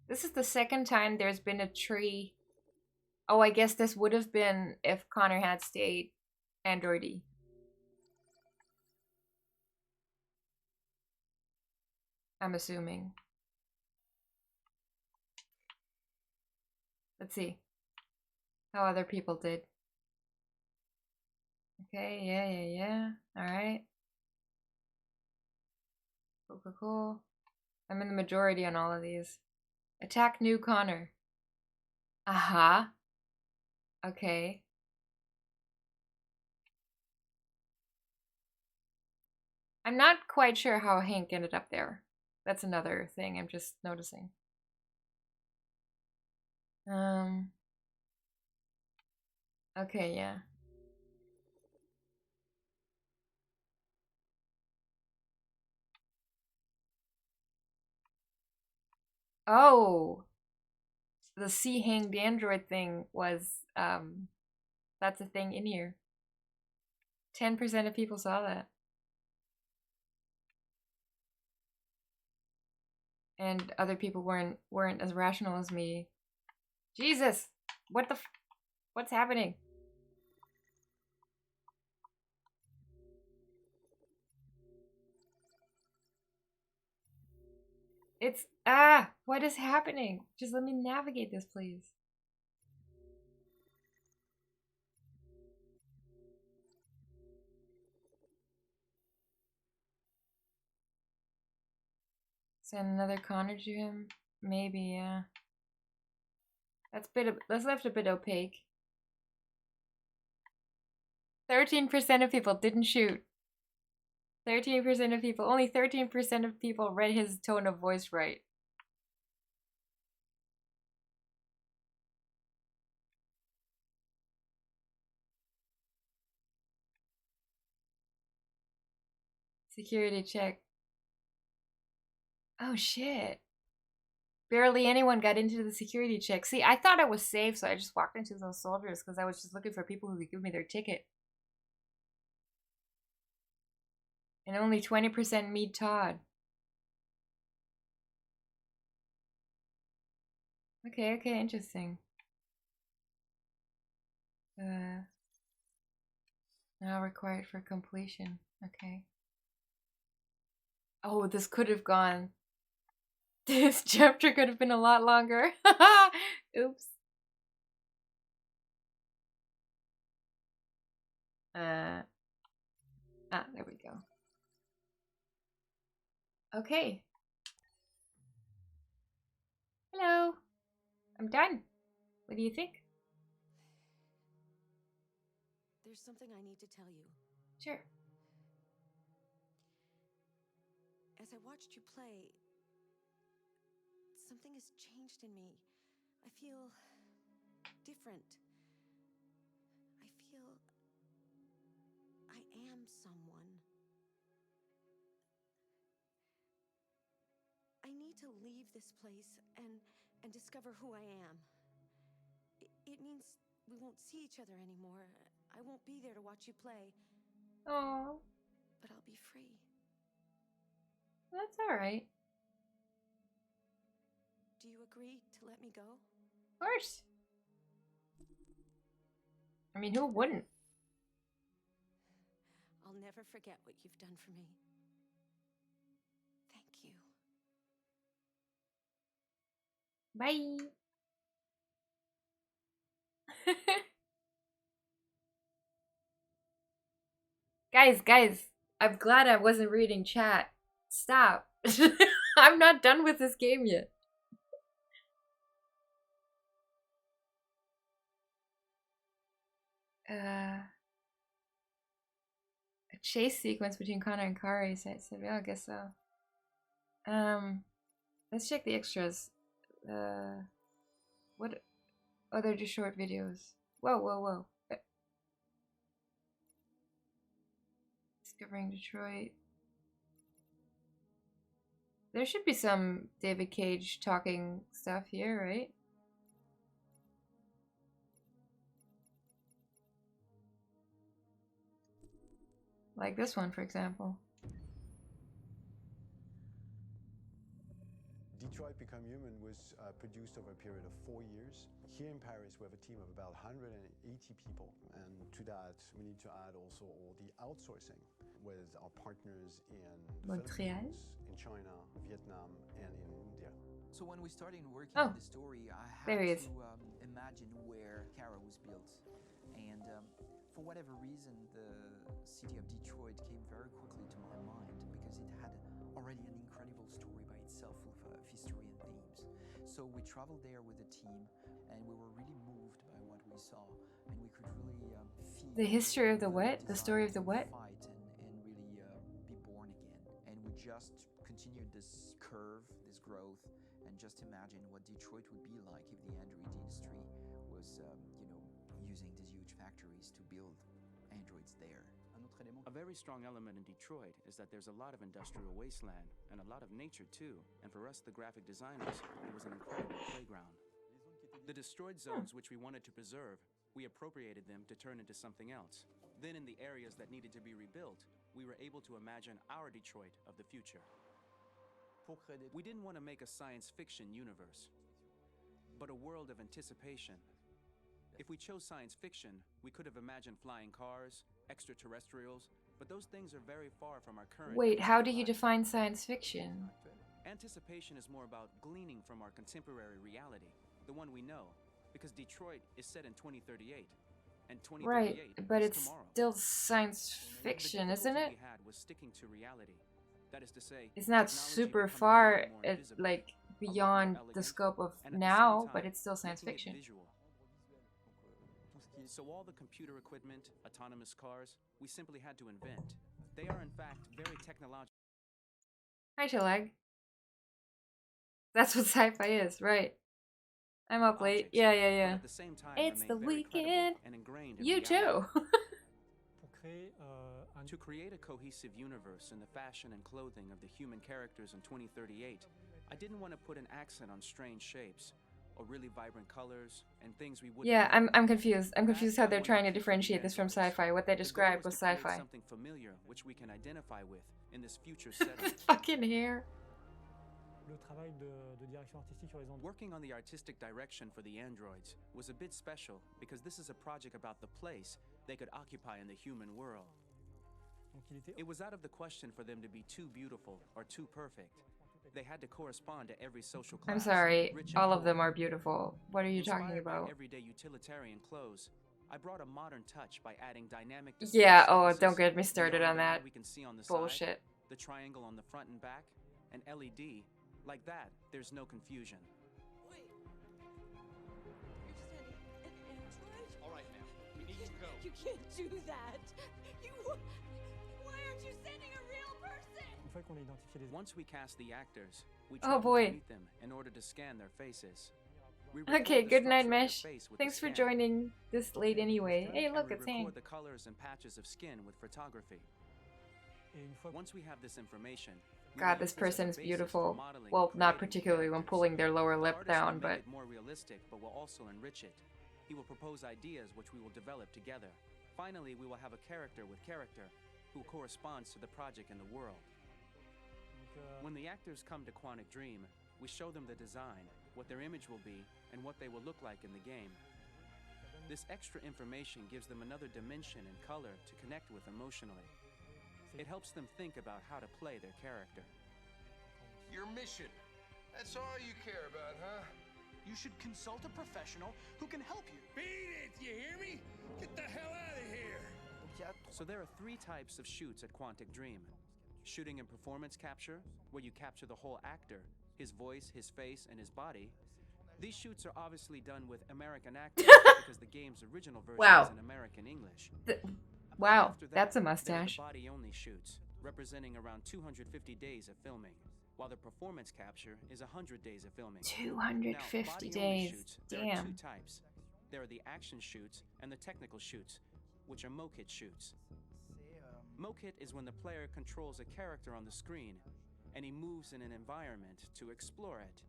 This is the second time there's been a tree. Oh, I guess this would have been if Connor had stayed Android-y. I'm assuming. Let's see how other people did. Okay, yeah. Alright. Cool. I'm in the majority on all of these. Attack new Connor. Aha. Okay. I'm not quite sure how Hank ended up there. That's another thing I'm just noticing. Okay, yeah. Oh! The sea hanged android thing was, that's a thing in here. 10% of people saw that. And other people weren't as rational as me. Jesus! What's happening? What is happening? Just let me navigate this, please. Send another Connor to him? Maybe, yeah. That's left a bit opaque. 13% of people didn't shoot. 13% of people, only 13% of people read his tone of voice right. Security check. Oh shit. Barely anyone got into the security check. See, I thought I was safe, so I just walked into those soldiers because I was just looking for people who could give me their ticket. And only 20% meet Todd. Okay, interesting. Now required for completion. Okay. Oh, this could have gone. This chapter could have been a lot longer. Oops. There we go. Okay. Hello. I'm done. What do you think? There's something I need to tell you. Sure. As I watched you play, something has changed in me. I feel different. I feel I am someone. to leave this place and discover who I am. It means we won't see each other anymore. I won't be there to watch you play. Oh, But I'll be free. that's all right. Do you agree to let me go? Of course. I mean, who wouldn't? I'll never forget what you've done for me. Thank you. Bye. Guys, I'm glad I wasn't reading chat. Stop. I'm not done with this game yet. A chase sequence between Connor and Kari. So yeah, I guess so. Let's check the extras. What? Oh, they're just short videos. Whoa. Discovering Detroit. There should be some David Cage talking stuff here, right? Like this one, for example. Detroit Become Human was produced over a period of 4 years. Here in Paris, we have a team of about 180 people. And to that, we need to add also all the outsourcing with our partners in the Philippines, in China, Vietnam, and in India. So when we started working on the story, I had to imagine where Kara was built. And for whatever reason, the city of Detroit came very quickly to my mind because it had already an incredible story by itself full of history and themes. So we traveled there with the team and we were really moved by what we saw, and we could really feel the history of the what? The story of the what? Fight and really be born again. And we just continued this curve, this growth, and just imagine what Detroit would be like if the android industry was, using these huge factories to build androids there. A very strong element in Detroit is that there's a lot of industrial wasteland and a lot of nature too. And for us, the graphic designers, it was an incredible playground. The destroyed zones which we wanted to preserve, we appropriated them to turn into something else. Then in the areas that needed to be rebuilt, we were able to imagine our Detroit of the future. We didn't want to make a science fiction universe, but a world of anticipation. If we chose science fiction, we could have imagined flying cars, extraterrestrials, but those things are very far from our current. Wait, how do you define science fiction? Anticipation is more about gleaning from our contemporary reality, the one we know, because Detroit is set in 2038, and 2038 right, but is it's tomorrow. still science fiction, isn't it? We had was sticking to reality. That is to say, it's not super far, like beyond the scope of now, but it's still science fiction. So all the computer equipment, autonomous cars, we simply had to invent. They are in fact very technological. Hi, Shalag. That's what sci-fi is, right? I'm up late. Yeah. At the same time, it's the weekend. You too. To create a cohesive universe in the fashion and clothing of the human characters in 2038, I didn't want to put an accent on strange shapes or really vibrant colors and things we wouldn't. Yeah, I'm confused. I'm confused how they're trying to differentiate this from sci-fi. What they described was sci-fi. Something familiar which we can identify with in this future setting. Fucking hair. Working on the artistic direction for the androids was a bit special because this is a project about the place they could occupy in the human world. It was out of the question for them to be too beautiful or too perfect. They had to correspond to every social class. I'm sorry, all of them are beautiful. What are you talking about? Everyday utilitarian clothes. I brought a modern touch by adding dynamic. Yeah, oh, don't get me started on that we can see on the bullshit. Side, the triangle on the front and back, an LED. Like that, there's no confusion. Wait. All right, ma'am. We need to go. You can't do that. Why aren't you sending a real person? Once we cast the actors, we oh tried boy. to meet them in order to scan their faces. Okay, good night, Mesh. Thanks for joining this late anyway. Hey, look, it's Hank. The colors and patches of skin with photography. Once we have this information, God, this person is beautiful. Well, not particularly when pulling their lower lip down, but... more realistic, but will also enrich it. He will propose ideas which we will develop together. Finally, we will have a character with character who corresponds to the project and the world. When the actors come to Quantic Dream, we show them the design, what their image will be, and what they will look like in the game. This extra information gives them another dimension and color to connect with emotionally. It helps them think about how to play their character. Your mission. That's all you care about, huh? You should consult a professional who can help you. Beat it, you hear me? Get the hell out of here! So there are 3 types of shoots at Quantic Dream. Shooting and performance capture, where you capture the whole actor, his voice, his face, and his body. These shoots are obviously done with American actors because the game's original version is in American English. Wow, that's a mustache. Body-only shoots, representing around 250 days of filming, while the performance capture is 100 days of filming. 250 days. Shoots, damn. There are 2 types. There are the action shoots and the technical shoots, which are mokit shoots. Mokit is when the player controls a character on the screen, and he moves in an environment to explore it.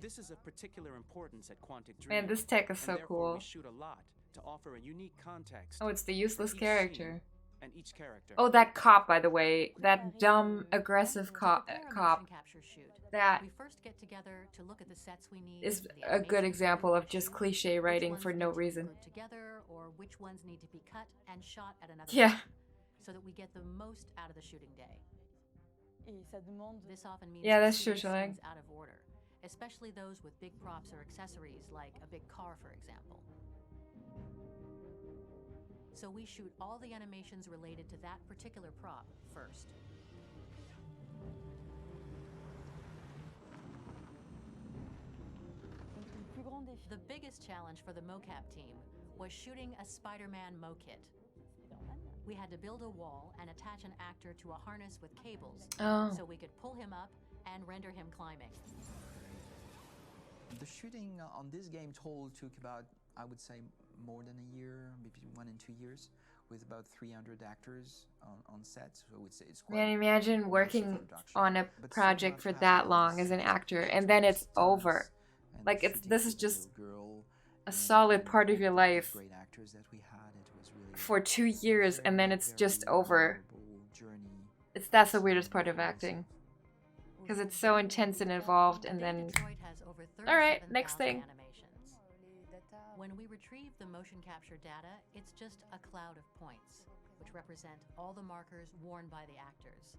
This is of particular importance at Quantic Dream. Man, this tech is so cool. We shoot a lot to offer a unique context. Oh, it's the useless character. And each character. Oh, that cop, by the way. That dumb, aggressive cop. That we first get together to look at the sets we need, is a good example of just cliche writing for no reason. Together, or which ones need to be cut and shot at another time, so that we get the most out of the shooting day. This often means that's true, scenes out of order, especially those with big props or accessories like a big car, for example. So we shoot all the animations related to that particular prop first. The biggest challenge for the mocap team was shooting a Spider-Man mokit. We had to build a wall and attach an actor to a harness with cables so we could pull him up and render him climbing. The shooting on this game took about, I would say, more than a year, maybe 1 and 2 years, with about 300 actors on set. So it's quite. Man, imagine working on a project for that long as an actor, and then it's over. Like this is just a solid part of your life for 2 years, and then it's just over. That's the weirdest part of acting, because it's so intense and involved, and then. All right, next thing. When we retrieve the motion capture data, it's just a cloud of points, which represent all the markers worn by the actors.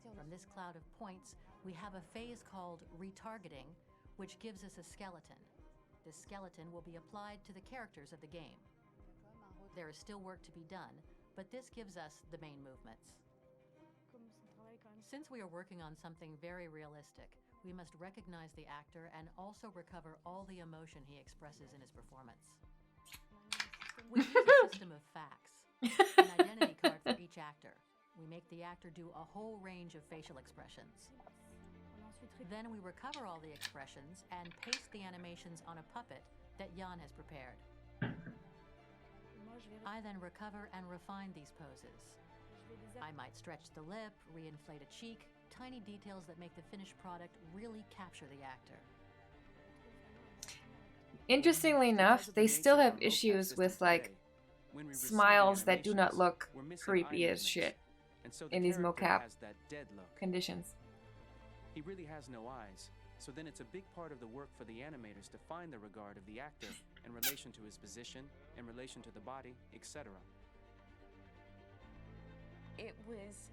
From this cloud of points, we have a phase called retargeting, which gives us a skeleton. This skeleton will be applied to the characters of the game. There is still work to be done, but this gives us the main movements. Since we are working on something very realistic, we must recognize the actor and also recover all the emotion he expresses in his performance. We use a system of facts, an identity card for each actor. We make the actor do a whole range of facial expressions. Then we recover all the expressions and paste the animations on a puppet that Jan has prepared. I then recover and refine these poses. I might stretch the lip, reinflate a cheek, tiny details that make the finished product really capture the actor. Interestingly enough, they still have issues with like smiles that do not look creepy as shit in these mocap conditions. He really has no eyes, so then it's a big part of the work for the animators to find the regard of the actor in relation to his position, in relation to the body, etc. It was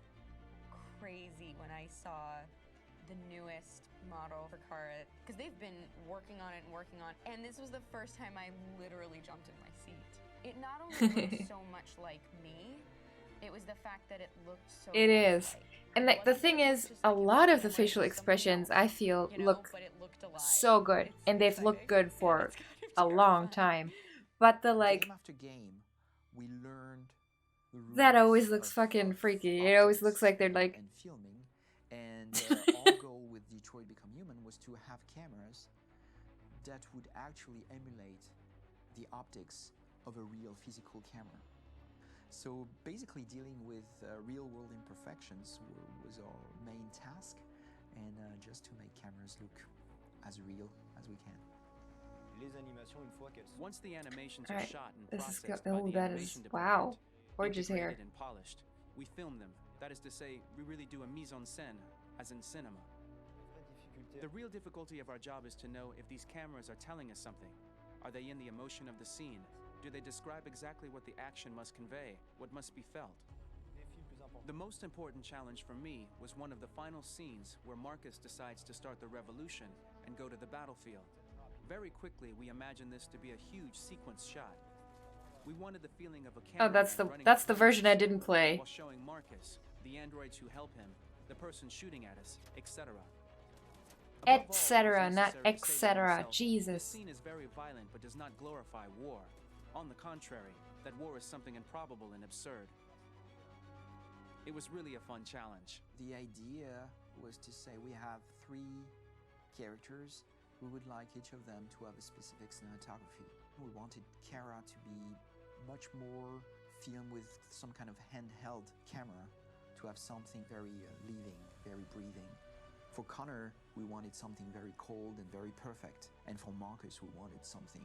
crazy when I saw the newest model for Kara, because they've been working on it, and this was the first time I literally jumped in my seat. It not only looked so much like me, it was the fact that it looked so It is. And the thing is, a lot of the facial expressions, I feel, look so good. And they've looked good for a long time. But the, like... That always looks fucking freaky. It always looks like they're, like... And our goal with Detroit Become Human was to have cameras that would actually emulate the optics of a real physical camera. So basically dealing with real-world imperfections was our main task, and just to make cameras look as real as we can. Once the animations are shot and This processed is by the animation department, wow, gorgeous hair. integrated and polished, we film them. That is to say, we really do a mise en scène, as in cinema. The real difficulty of our job is to know if these cameras are telling us something. Are they in the emotion of the scene? Do they describe exactly what the action must convey, what must be felt? The most important challenge for me was one of the final scenes where Marcus decides to start the revolution and go to the battlefield. Very quickly, we imagined this to be a huge sequence shot. We wanted the feeling of a camera. Oh, that's the version I didn't play. While showing Marcus, the androids who help him, the person shooting at us, etc. Etc., not etc. Jesus. This scene is very violent but does not glorify war. On the contrary, that war is something improbable and absurd. It was really a fun challenge. The idea was to say we have 3 characters. We would like each of them to have a specific cinematography. We wanted Kara to be much more filmed with some kind of handheld camera, to have something very living, very breathing. For Connor, we wanted something very cold and very perfect. And for Marcus, we wanted something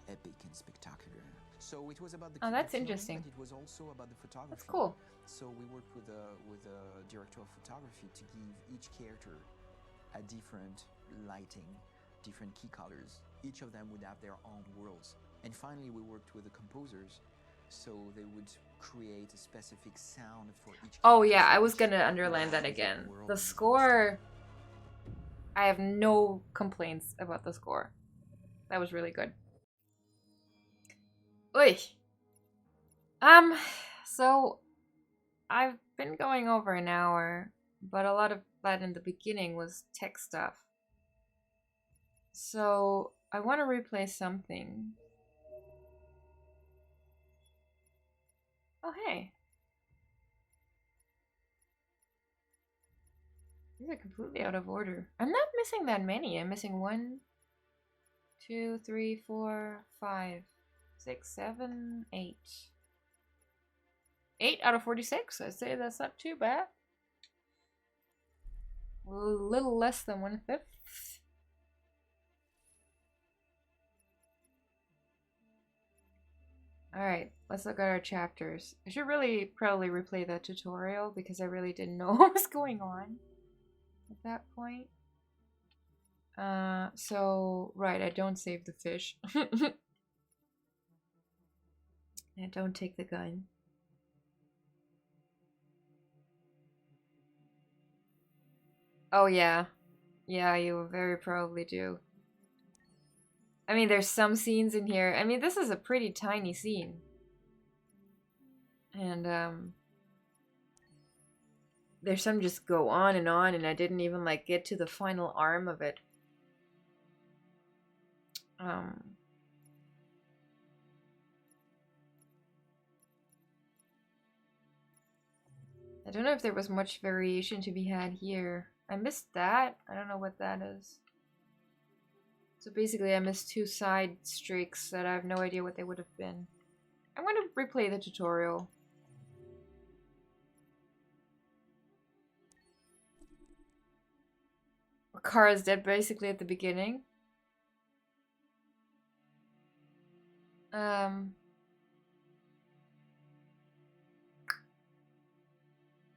epic and spectacular. So it was about the that's filming, interesting. but it was also about the photography. That's cool. So we worked with a director of photography to give each character a different lighting, different key colors. Each of them would have their own worlds. And finally, we worked with the composers, so they would create a specific sound for each. Oh yeah, I was gonna underline that again. The score, I have no complaints about the score. That was really good. Oy. So I've been going over an hour, but a lot of that in the beginning was tech stuff. So I want to replay something. Oh hey. These are completely out of order. I'm not missing that many. I'm missing 1, 2, 3, 4, 5, 6, 7, 8. 8 out of 46. I'd say that's not too bad. A little less than 1/5. Alright, let's look at our chapters. I should really probably replay the tutorial because I really didn't know what was going on at that point. So, right, I don't save the fish. I don't take the gun. Oh yeah. Yeah, you very probably do. I mean, there's some scenes in here. I mean, this is a pretty tiny scene. And, there's some just go on, and I didn't even, like, get to the final arm of it. I don't know if there was much variation to be had here. I missed that. I don't know what that is. So basically I missed 2 side streaks that I have no idea what they would have been. I'm going to replay the tutorial. Kara's dead basically at the beginning.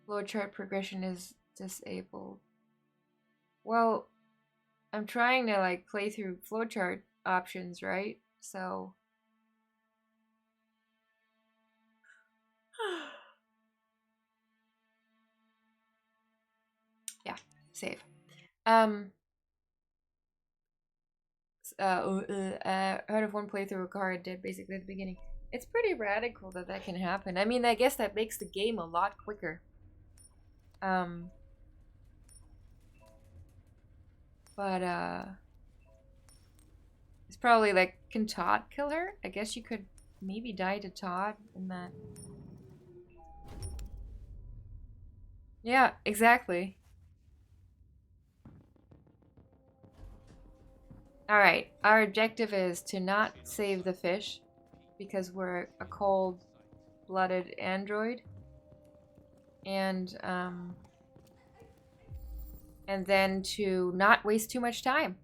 Flowchart progression is disabled. Well, I'm trying to like play through flowchart options, right? So yeah, save. Heard of one playthrough with Kara dead basically at the beginning. It's pretty radical that that can happen. I mean, I guess that makes the game a lot quicker. But it's probably like, can Todd kill her? I guess you could maybe die to Todd in that. Yeah, exactly. Alright, our objective is to not save the fish because we're a cold cold-blooded android, and then to not waste too much time.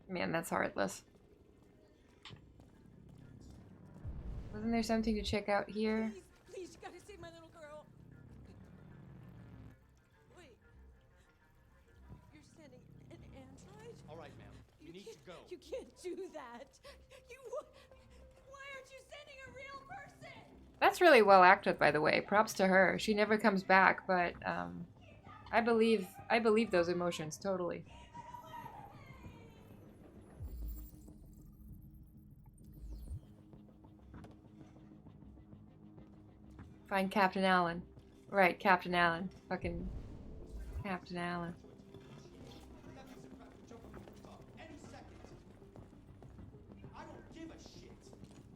Man, that's heartless. Wasn't there something to check out here? Please, you gotta save my little girl. Wait. You're sending an android? All right, ma'am. You need to go. You can't do that. Why aren't you sending a real person? That's really well acted, by the way. Props to her. She never comes back, but I believe those emotions totally. Find Captain Allen. Right, Captain Allen. Fucking Captain Allen. Any second. I don't give a shit.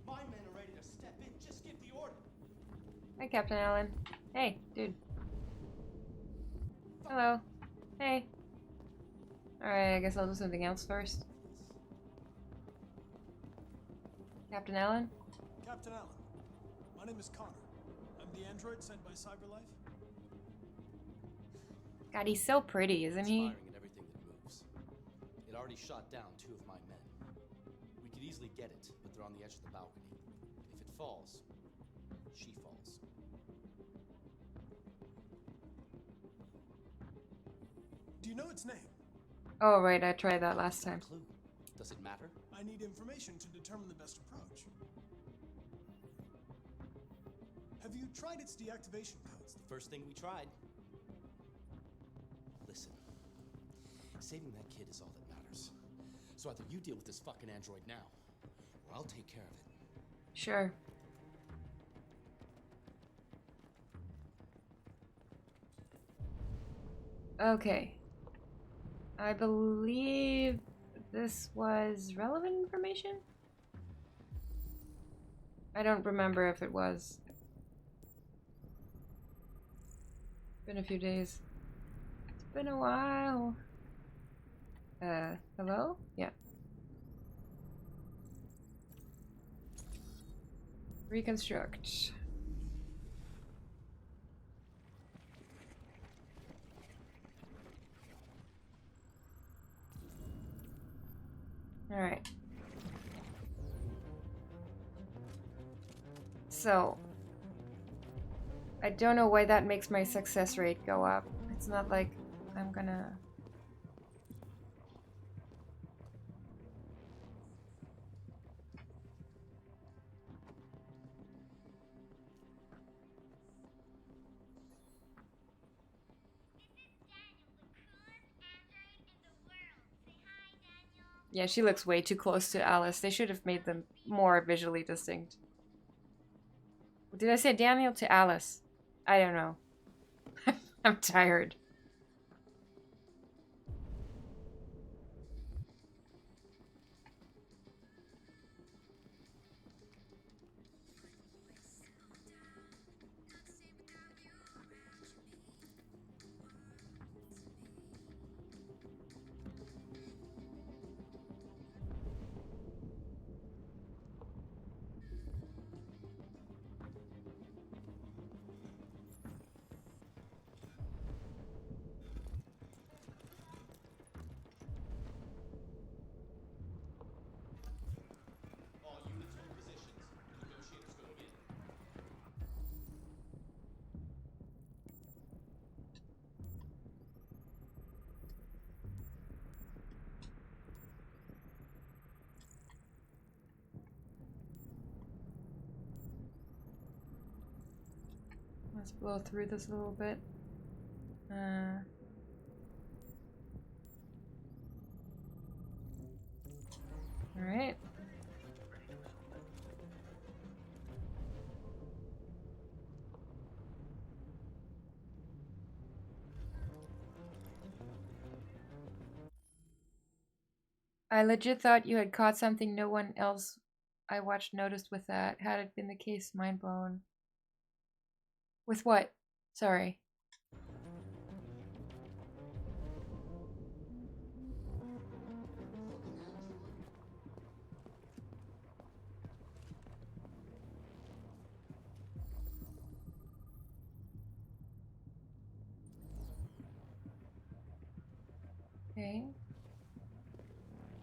My men are ready to step in. Just give the order. Hi, Captain Allen. Hey, dude. Hello. Hey. Alright, I guess I'll do something else first. Captain Allen? Captain Allen, my name is Connor. I'm the android sent by CyberLife. God, he's so pretty, isn't he? Firing at everything that moves. It already shot down 2 of my men. We could easily get it, but they're on the edge of the balcony. If it falls, she falls. Do you know its name? Oh, right, I tried that last time. Clue. Does it matter? I need information to determine the best approach. Have you tried its deactivation codes? The first thing we tried. Listen, saving that kid is all that matters. So either you deal with this fucking android now, or I'll take care of it. Sure. Okay. I believe this was relevant information? I don't remember if it was. Been a few days. It's been a while. Hello? Yeah. Reconstruct. All right. So, I don't know why that makes my success rate go up. It's not like I'm gonna... Yeah, she looks way too close to Alice. They should have made them more visually distinct. Did I say Daniel to Alice? I don't know. I'm tired. All units hold positions. Negotiators going in. Let's blow through this a little bit. Alright. I legit thought you had caught something no one else I watched noticed with that. Had it been the case, mind blown. With what? Sorry.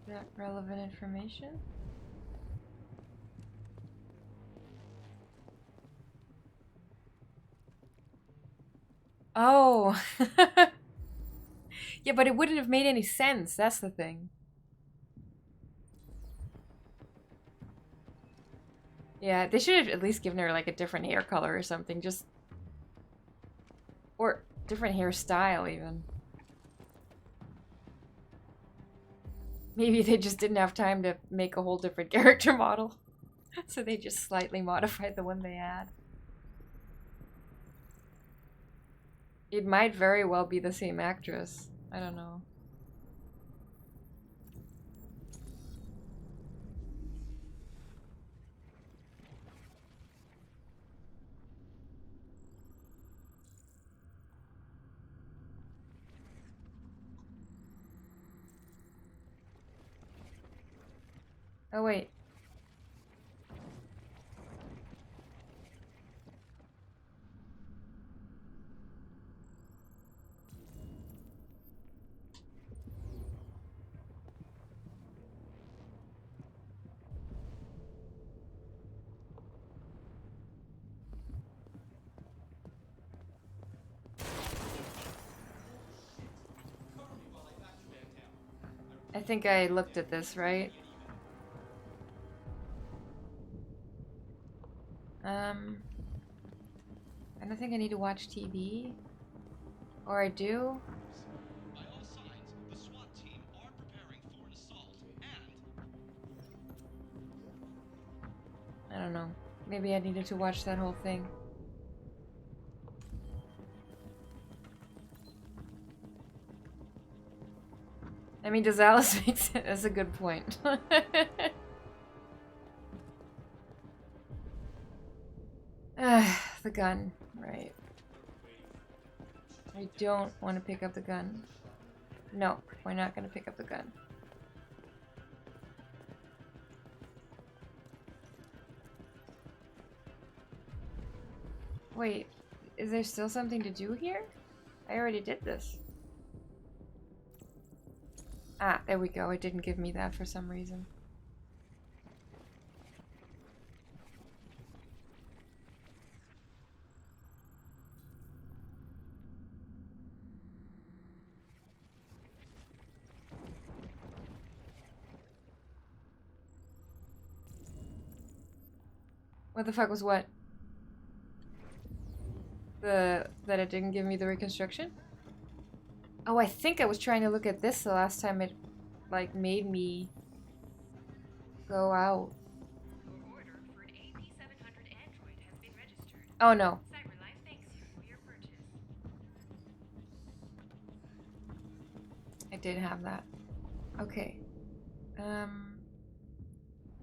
that relevant information? Oh. Yeah, but it wouldn't have made any sense. That's the thing. Yeah, they should have at least given her like a different hair color or something. Just... Or different hairstyle even. Maybe they just didn't have time to make a whole different character model. So they just slightly modified the one they had. It might very well be the same actress. I don't know. Oh, wait. I think I looked at this, right? I don't think I need to watch TV. Or I do? By all signs, the SWAT team are preparing for an assault, and... I don't know. Maybe I needed to watch that whole thing. I mean, does Alice make sense? That's a good point. The gun. Right. I don't want to pick up the gun. No, we're not going to pick up the gun. Wait, is there still something to do here? I already did this. Ah, there we go. It didn't give me that for some reason. What the fuck was what? That it didn't give me the reconstruction? Oh, I think I was trying to look at this the last time it, like, made me go out. Oh, no. I did have that. Okay.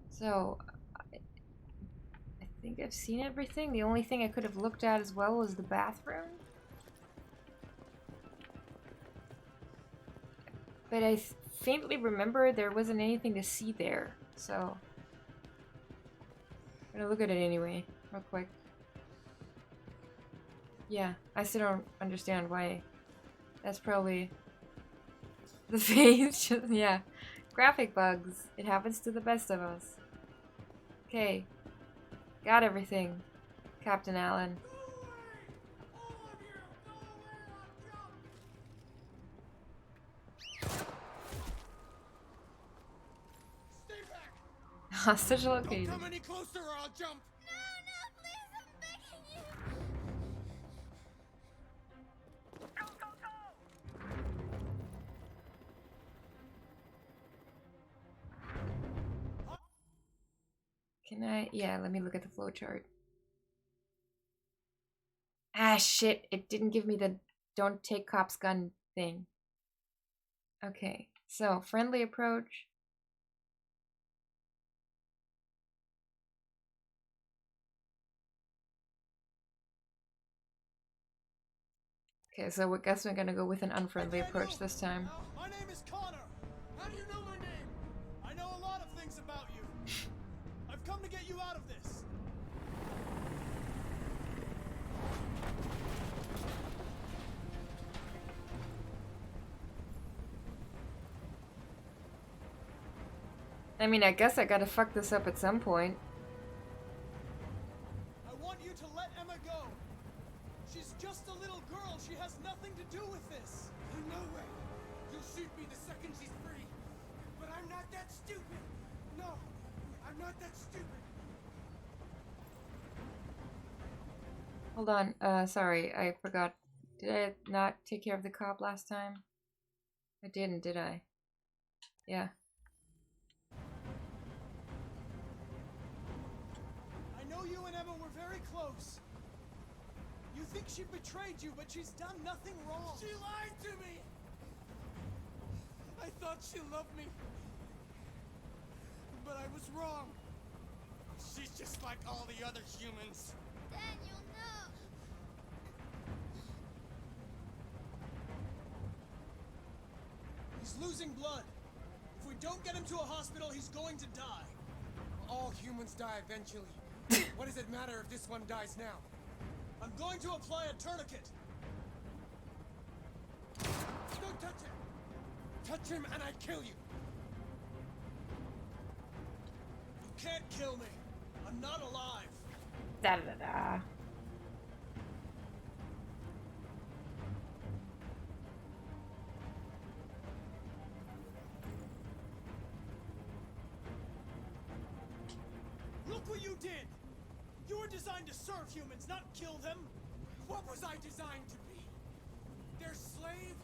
So, I think I've seen everything. The only thing I could have looked at as well was the bathroom. But I faintly remember there wasn't anything to see there, so... I'm gonna look at it anyway, real quick. Yeah, I still don't understand why. That's probably... the face, just, yeah. Graphic bugs. It happens to the best of us. Okay. Got everything, Captain Allen. Hostage located. Don't come any closer or I'll jump. No, please, I'm begging you. Can I? Yeah, let me look at the flowchart. Ah, shit. It didn't give me the don't take cop's gun thing. Okay, so friendly approach. Okay, so I guess we're gonna go with an unfriendly approach this time. My name is Connor. How do you know my name? I know a lot of things about you. I've come to get you out of this. I mean, I guess I gotta fuck this up at some point. I want you to let Emma go. She's just a little girl. She has nothing to do with this. No way. You'll shoot me the second she's free. But I'm not that stupid. No, I'm not that stupid. Hold on. Sorry, I forgot. Did I not take care of the cop last time? I didn't, did I? Yeah. I know you and Emma were very close. You think she betrayed you, but she's done nothing wrong. She lied to me! I thought she loved me. But I was wrong. She's just like all the other humans. Daniel, no! He's losing blood. If we don't get him to a hospital, he's going to die. All humans die eventually. What does it matter if this one dies now? I'm going to apply a tourniquet. Don't touch him! Touch him and I kill you! You can't kill me. I'm not alive. Da da da. Look what you did! You were designed to serve humans, not kill them! What was I designed to be? Their slave?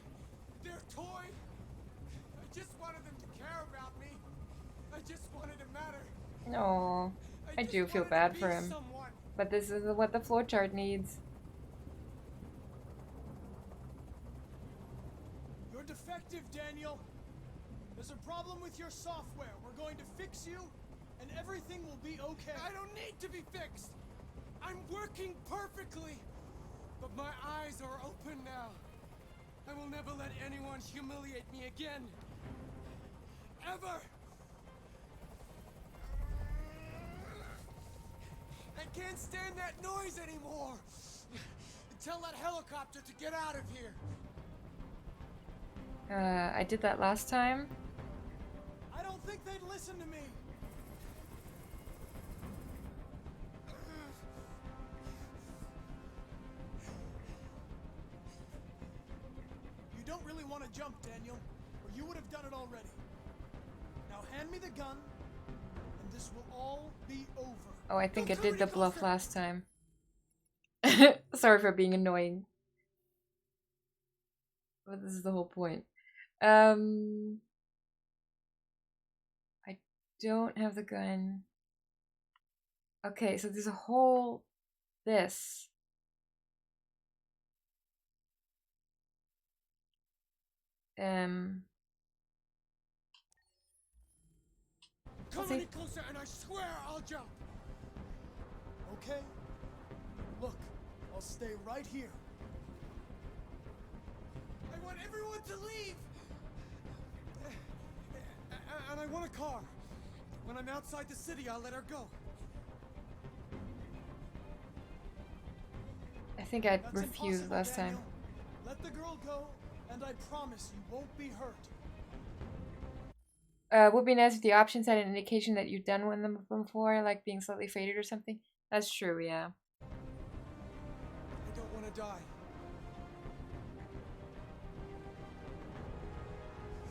Their toy? I just wanted them to care about me. I just wanted to matter. No, I do feel bad for him. Someone. But this is what the flowchart needs. You're defective, Daniel. There's a problem with your software. We're going to fix you, and everything will be okay. I don't need to be fixed. I'm working perfectly. But my eyes are open now. I will never let anyone humiliate me again. Ever. I can't stand that noise anymore. Tell that helicopter to get out of here. I did that last time. I don't think they'd listen to me. You don't really want to jump, Daniel, or you would have done it already. Now hand me the gun, and this will all be over. Oh, I think I did the bluff last time. Sorry for being annoying. But this is the whole point. I don't have the gun. Okay, so there's a whole this. Come any closer and I swear I'll jump. Okay? Look, I'll stay right here. I want everyone to leave. And I want a car. When I'm outside the city, I'll let her go. I think I That's refused impossible, last Daniel. time. Let the girl go, and I promise you won't be hurt. Would be nice if the options had an indication that you've done one of them before, like being slightly faded or something. That's true, yeah. I don't want to die.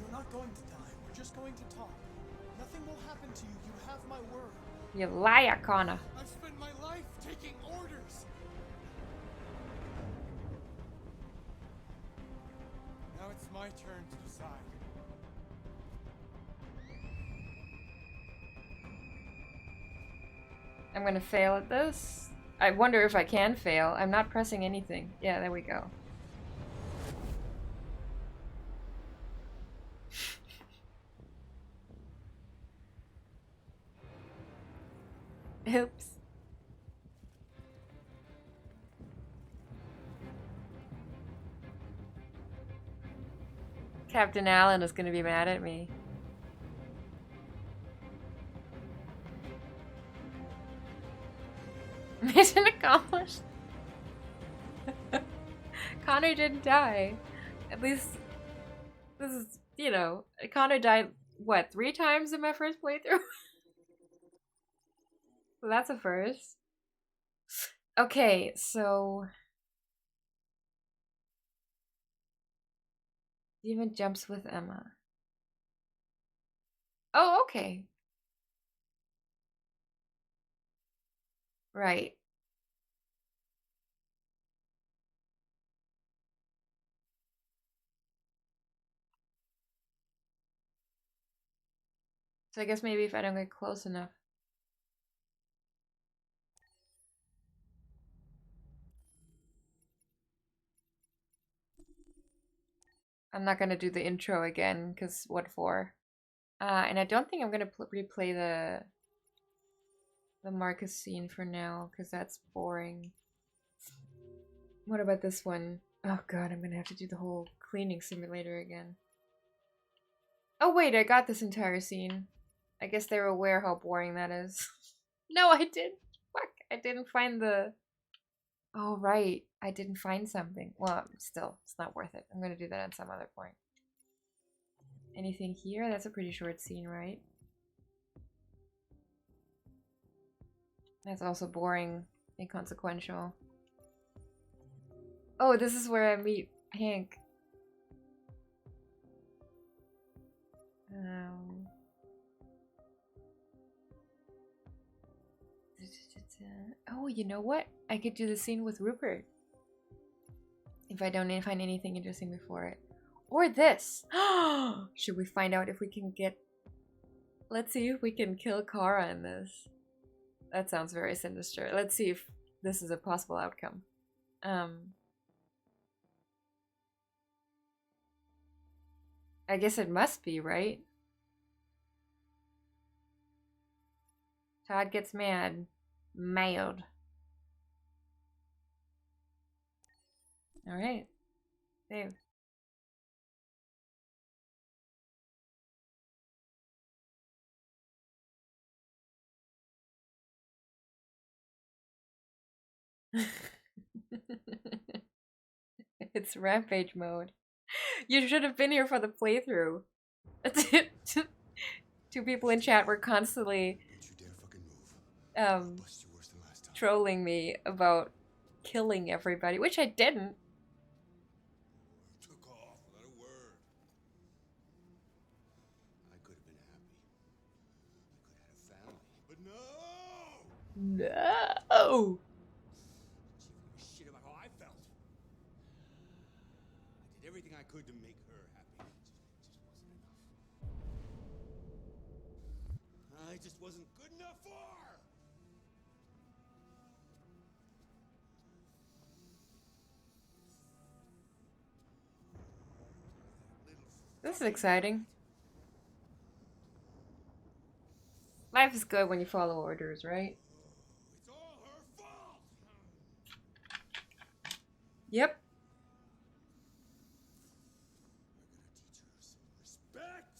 You're not going to die. We're just going to talk. Nothing will happen to you. You have my word. You liar, Connor. I've spent my life taking orders. Now it's my turn to decide. I'm gonna fail at this. I wonder if I can fail. I'm not pressing anything. Yeah, there we go. Oops. Captain Allen is gonna be mad at me. Mission accomplished. Connor didn't die. At least this is, you know, Connor died what, 3 times in my first playthrough? So that's a first. Okay, so Demon jumps with Emma. Oh, okay. Right. So I guess maybe if I don't get close enough. I'm not gonna do the intro again, because what for? And I don't think I'm gonna replay the Marcus scene for now, because that's boring. What about this one? Oh god, I'm gonna have to do the whole cleaning simulator again. Oh wait, I got this entire scene. I guess they were aware how boring that is. No, I didn't. Fuck, I didn't find the... Oh right, I didn't find something. Well, still, it's not worth it. I'm gonna do that at some other point. Anything here? That's a pretty short scene, right? That's also boring, inconsequential. Oh, this is where I meet Hank. Oh, you know what? I could do the scene with Rupert. If I don't find anything interesting before it. Or this! Should we find out if we can get... Let's see if we can kill Kara in this. That sounds very sinister. Let's see if this is a possible outcome. I guess it must be, right? Todd gets mad. Mad. Alright. Save. It's rampage mode. You should have been here for the playthrough. 2 people in chat were constantly trolling me about killing everybody, which I didn't. Took off without a word. I could have been happy. I could have had a family. But no! No! Shit about how I felt. I did everything I could to make her happy. It just wasn't good enough for her. This is exciting. Life is good when you follow orders, right? It's all her fault. Yep. Respect.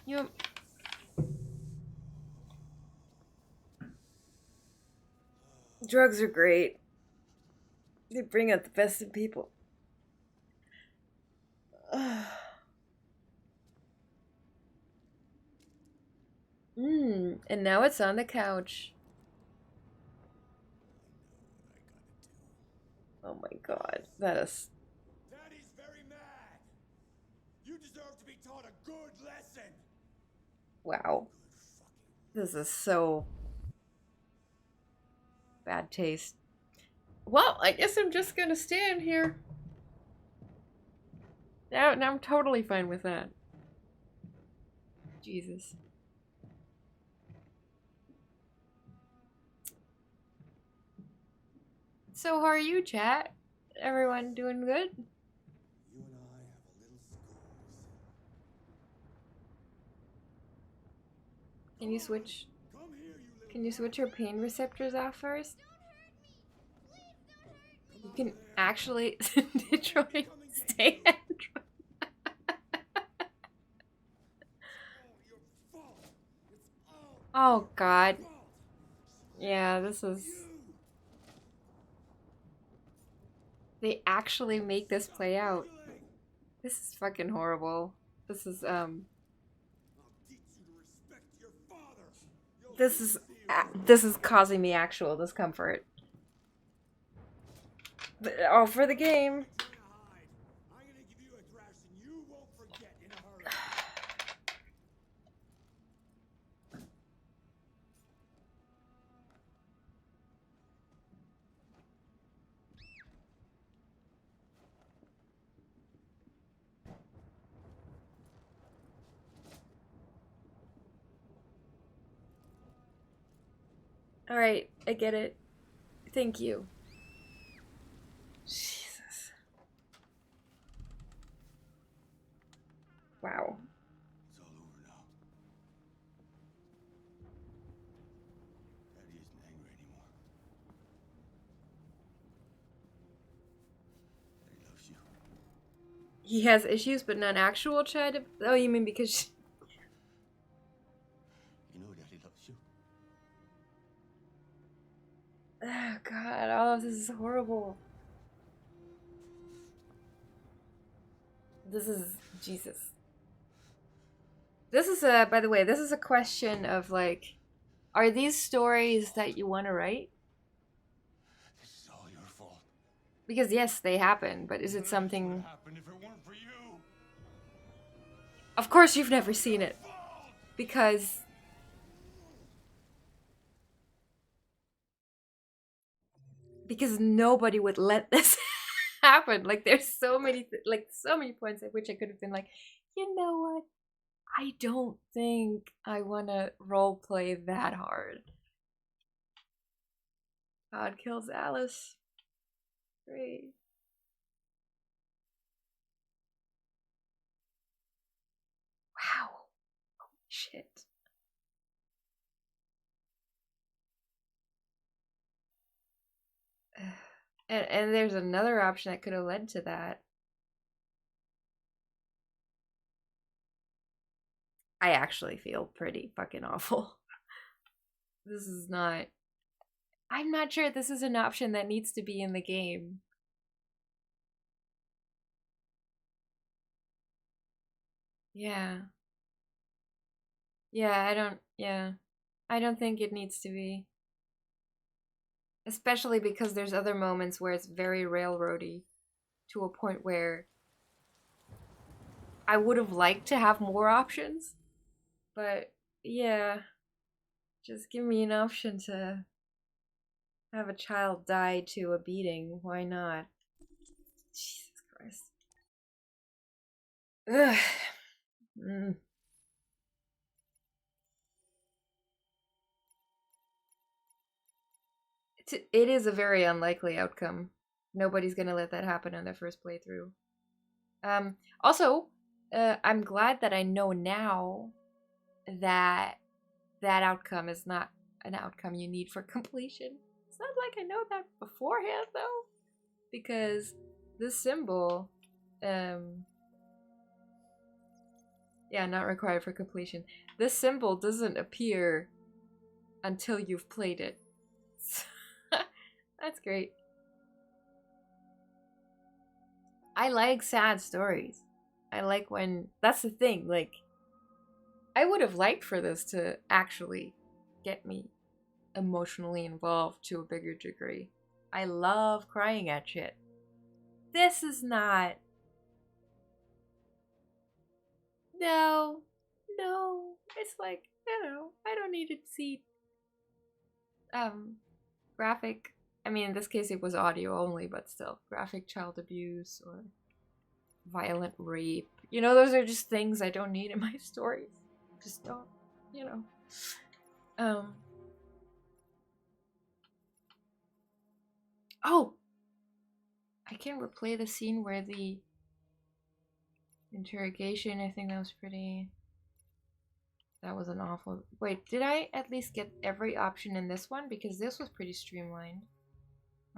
You. Drugs are great. They bring out the best in people. And now it's on the couch. Oh my god, that is... Daddy's very mad. You deserve to be taught a good lesson. Wow. This is so... bad taste. Well, I guess I'm just gonna stand here. Now I'm totally fine with that. Jesus. So how are you, chat? Everyone doing good? You and I have a little score. Can you switch? Can you switch your pain receptors off first? You can actually Detroit stay Android. Oh god. Yeah, this is... They actually make this play out. This is fucking horrible. This is this is causing me actual discomfort. All for the game. Alright, I get it. Thank you. Jesus. Wow. It's all over now. Daddy isn't angry anymore. Daddy loves you. He has issues, but not actual child. Oh, you mean because she... You know Daddy loves you. Oh god, all of this is horrible. This is Jesus. This is a, by the way, this is a question of like, are these stories that you want to write? This is all your fault. Because yes, they happen, but is it something? What happened if it weren't for you? Of course, you've never seen it, because nobody would let this happen. Like, there's so many, so many points at which I could have been like, you know what? I don't think I want to roleplay that hard. God kills Alice. Great. Wow. Holy shit. And there's another option that could have led to that. I actually feel pretty fucking awful. This is not... I'm not sure this is an option that needs to be in the game. Yeah. Yeah, I don't think it needs to be. Especially because there's other moments where it's very railroady to a point where I would have liked to have more options. But yeah, just give me an option to have a child die to a beating. Why not? Jesus Christ. Ugh. It is a very unlikely outcome. Nobody's gonna let that happen in their first playthrough. Also, I'm glad that I know now that that outcome is not an outcome you need for completion. It's not like I know that beforehand, though, because this symbol, yeah, not required for completion. This symbol doesn't appear until you've played it. That's great. I like sad stories. I like when... That's the thing, like... I would have liked for this to actually get me emotionally involved to a bigger degree. I love crying at shit. This is not... No. It's like, I don't need to see... graphic... I mean, in this case it was audio only, but still. Graphic child abuse or violent rape. Those are just things I don't need in my stories. Just don't, Oh! I can replay the scene where the interrogation, I think that was pretty... That was an awful... Wait, did I at least get every option in this one? Because this was pretty streamlined.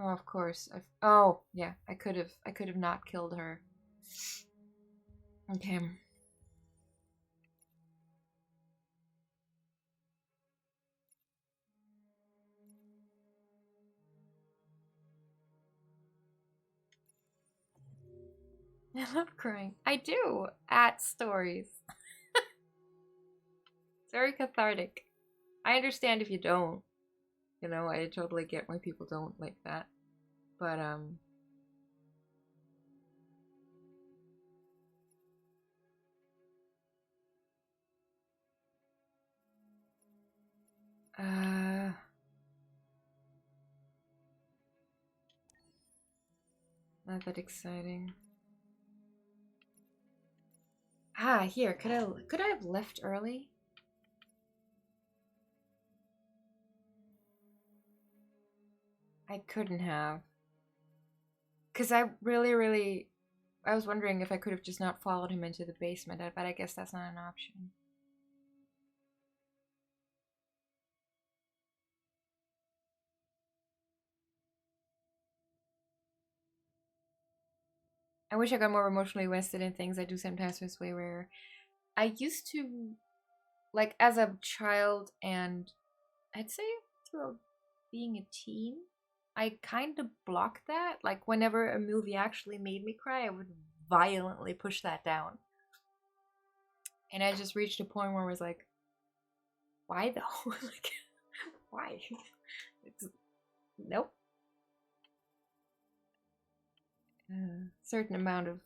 Oh, of course. Oh, yeah. I could have not killed her. Okay. I love crying. I do at stories. It's very cathartic. I understand if you don't. You know, I totally get why people don't like that. But not that exciting. Ah, here, could I have left early? I couldn't have. Cause I really I was wondering if I could have just not followed him into the basement, but I guess that's not an option. I wish I got more emotionally invested in things I do sometimes, but it's way rare. I used to, like, as a child and I'd say throughout being a teen, I kind of blocked that. Like, whenever a movie actually made me cry, I would violently push that down. And I just reached a point where I was like, why though? Like, why? It's, nope. Certain amount of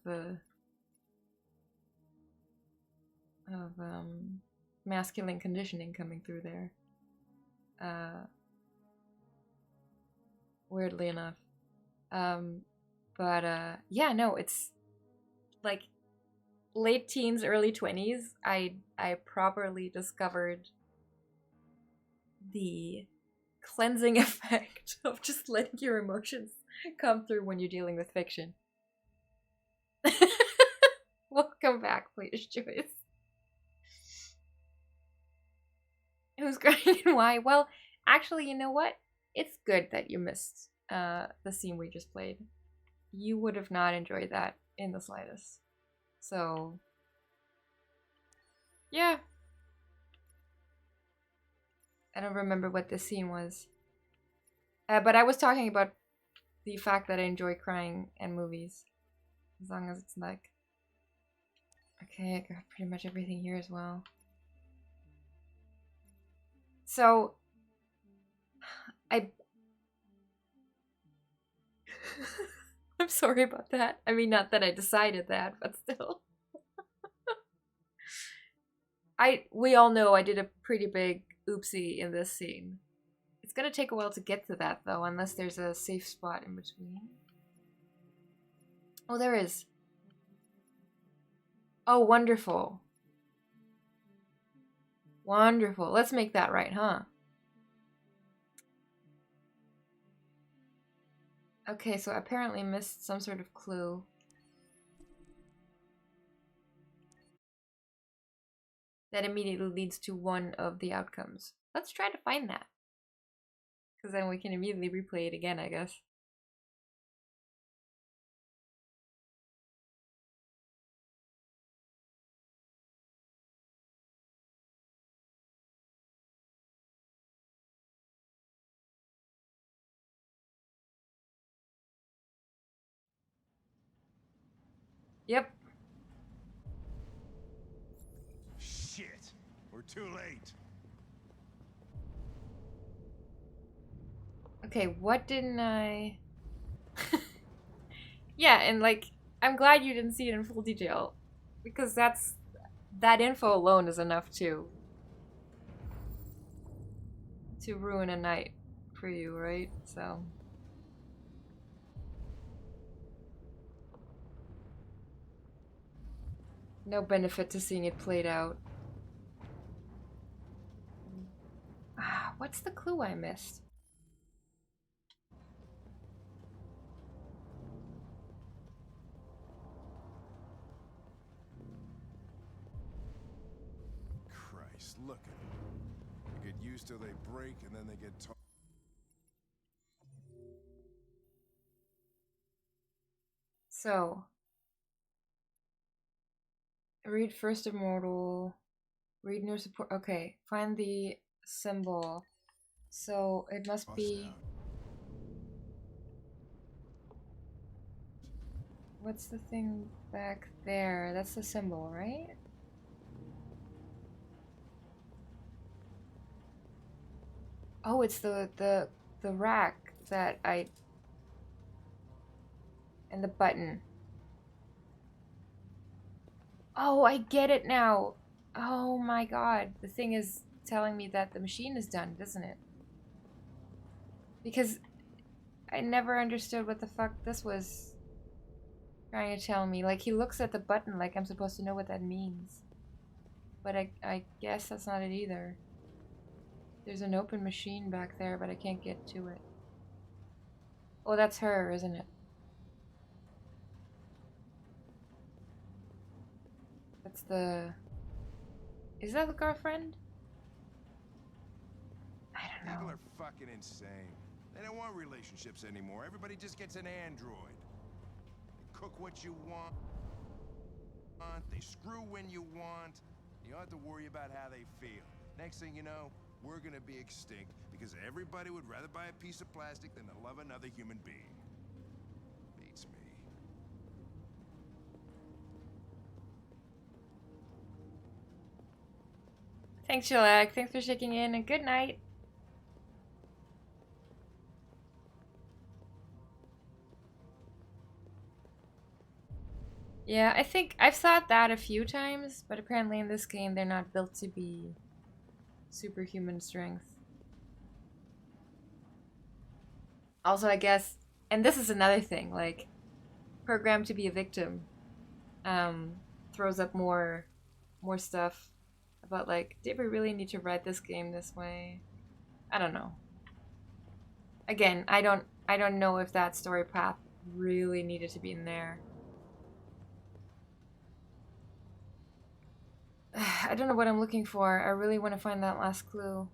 masculine conditioning coming through there. Weirdly enough. Yeah, no, it's like late teens, early 20s. I properly discovered the cleansing effect of just letting your emotions come through when you're dealing with fiction. Welcome back, please, Joyce. Who's crying and why? Well, actually, you know what? It's good that you missed the scene we just played. You would have not enjoyed that in the slightest. So, yeah. I don't remember what this scene was. But I was talking about the fact that I enjoy crying in movies. As long as it's like... Okay, I got pretty much everything here as well. So... I'm sorry about that. I mean, not that I decided that, but still. We all know I did a pretty big oopsie in this scene. It's gonna take a while to get to that, though, unless there's a safe spot in between. Oh, there is. Oh, wonderful. Wonderful. Let's make that right, huh? Okay, so I apparently missed some sort of clue. That immediately leads to one of the outcomes. Let's try to find that. Because then we can immediately replay it again, I guess. Yep. Shit! We're too late. Okay, what didn't I... Yeah, and like, I'm glad you didn't see it in full detail. Because that info alone is enough to ruin a night for you, right? So... No benefit to seeing it played out. What's the clue I missed? Christ, look at them. They get used till they break, and then they get So... Read First Immortal. Read New Support. Okay, find the symbol. So it must be... What's the thing back there? That's the symbol, right? Oh, it's the rack that I... and the button. Oh, I get it now. Oh my god. The thing is telling me that the machine is done, doesn't it? Because I never understood what the fuck this was trying to tell me. Like, he looks at the button like I'm supposed to know what that means. But I guess that's not it either. There's an open machine back there, but I can't get to it. Oh, that's her, isn't it? That's the... Is that the girlfriend? I don't know. People are fucking insane. They don't want relationships anymore. Everybody just gets an android. They cook what you want. They screw when you want. You don't have to worry about how they feel. Next thing you know, we're gonna be extinct because everybody would rather buy a piece of plastic than to love another human being. Beats me. Thanks, Shellac. Thanks for checking in, and good night. Yeah, I think I've thought that a few times, but apparently in this game they're not built to be superhuman strength. Also, I guess, and this is another thing, like, programmed to be a victim throws up more stuff about, like, did we really need to write this game this way? I don't know. Again, I don't know if that story path really needed to be in there. I don't know what I'm looking for. I really want to find that last clue.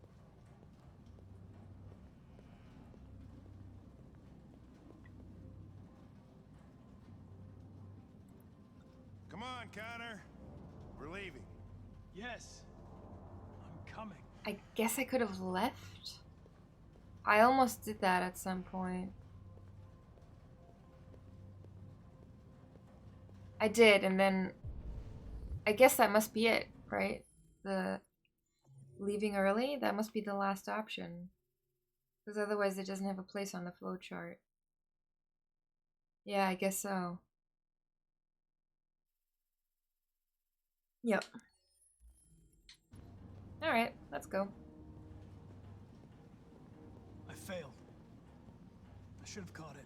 Come on, Connor. We're leaving. Yes. I'm coming. I guess I could have left. I almost did that at some point. I did, and then I guess that must be it, right? The leaving early? That must be the last option. Because otherwise it doesn't have a place on the flowchart. Yeah, I guess so. Yep. Alright, let's go. I failed. I should have caught it.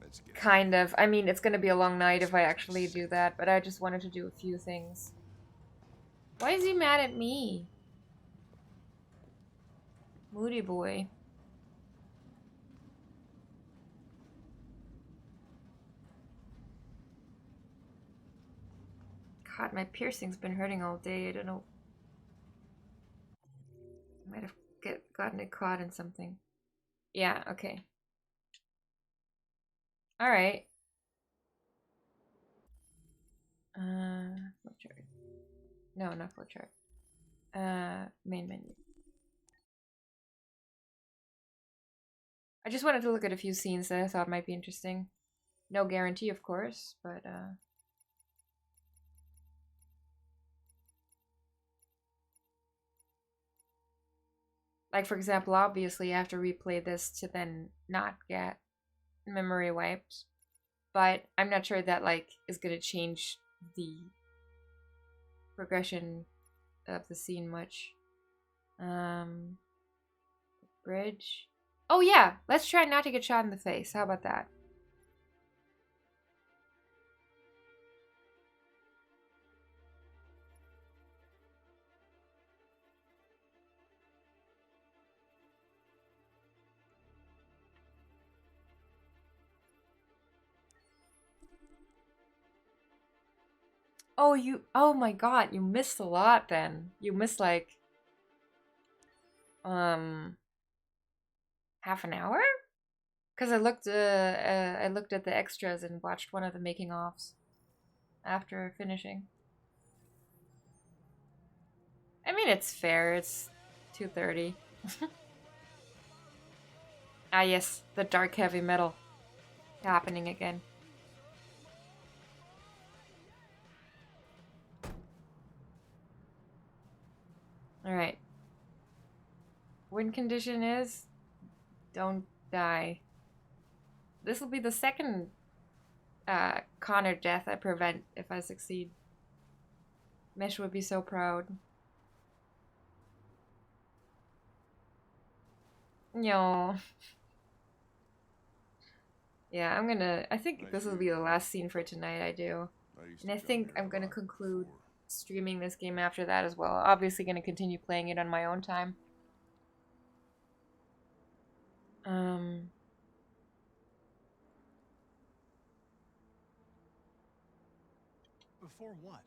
Let's get Kind of. I mean, it's gonna be a long night if I actually do that, but I just wanted to do a few things. Why is he mad at me? Moody boy. God, my piercing's been hurting all day. I don't know. I might have gotten it caught in something. Yeah, okay. Alright. Flowchart. No, not flowchart. Main menu. I just wanted to look at a few scenes that I thought might be interesting. No guarantee, of course, but like, for example, obviously I have to replay this to then not get memory wiped. But I'm not sure that, like, is going to change the progression of the scene much. Bridge. Oh yeah, let's try not to get shot in the face. How about that? Oh my god, you missed a lot then. You missed like half an hour? Because I looked at the extras and watched one of the making offs after finishing. I mean, it's fair. It's 2:30. Ah yes, the dark heavy metal. happening again. Alright. Win condition is don't die. This will be the second Connor death I prevent if I succeed. Mish would be so proud. No. Yeah, I think this will be the last scene for tonight I do. And I think I'm gonna conclude streaming this game after that as well. Obviously gonna continue playing it on my own time. Before what?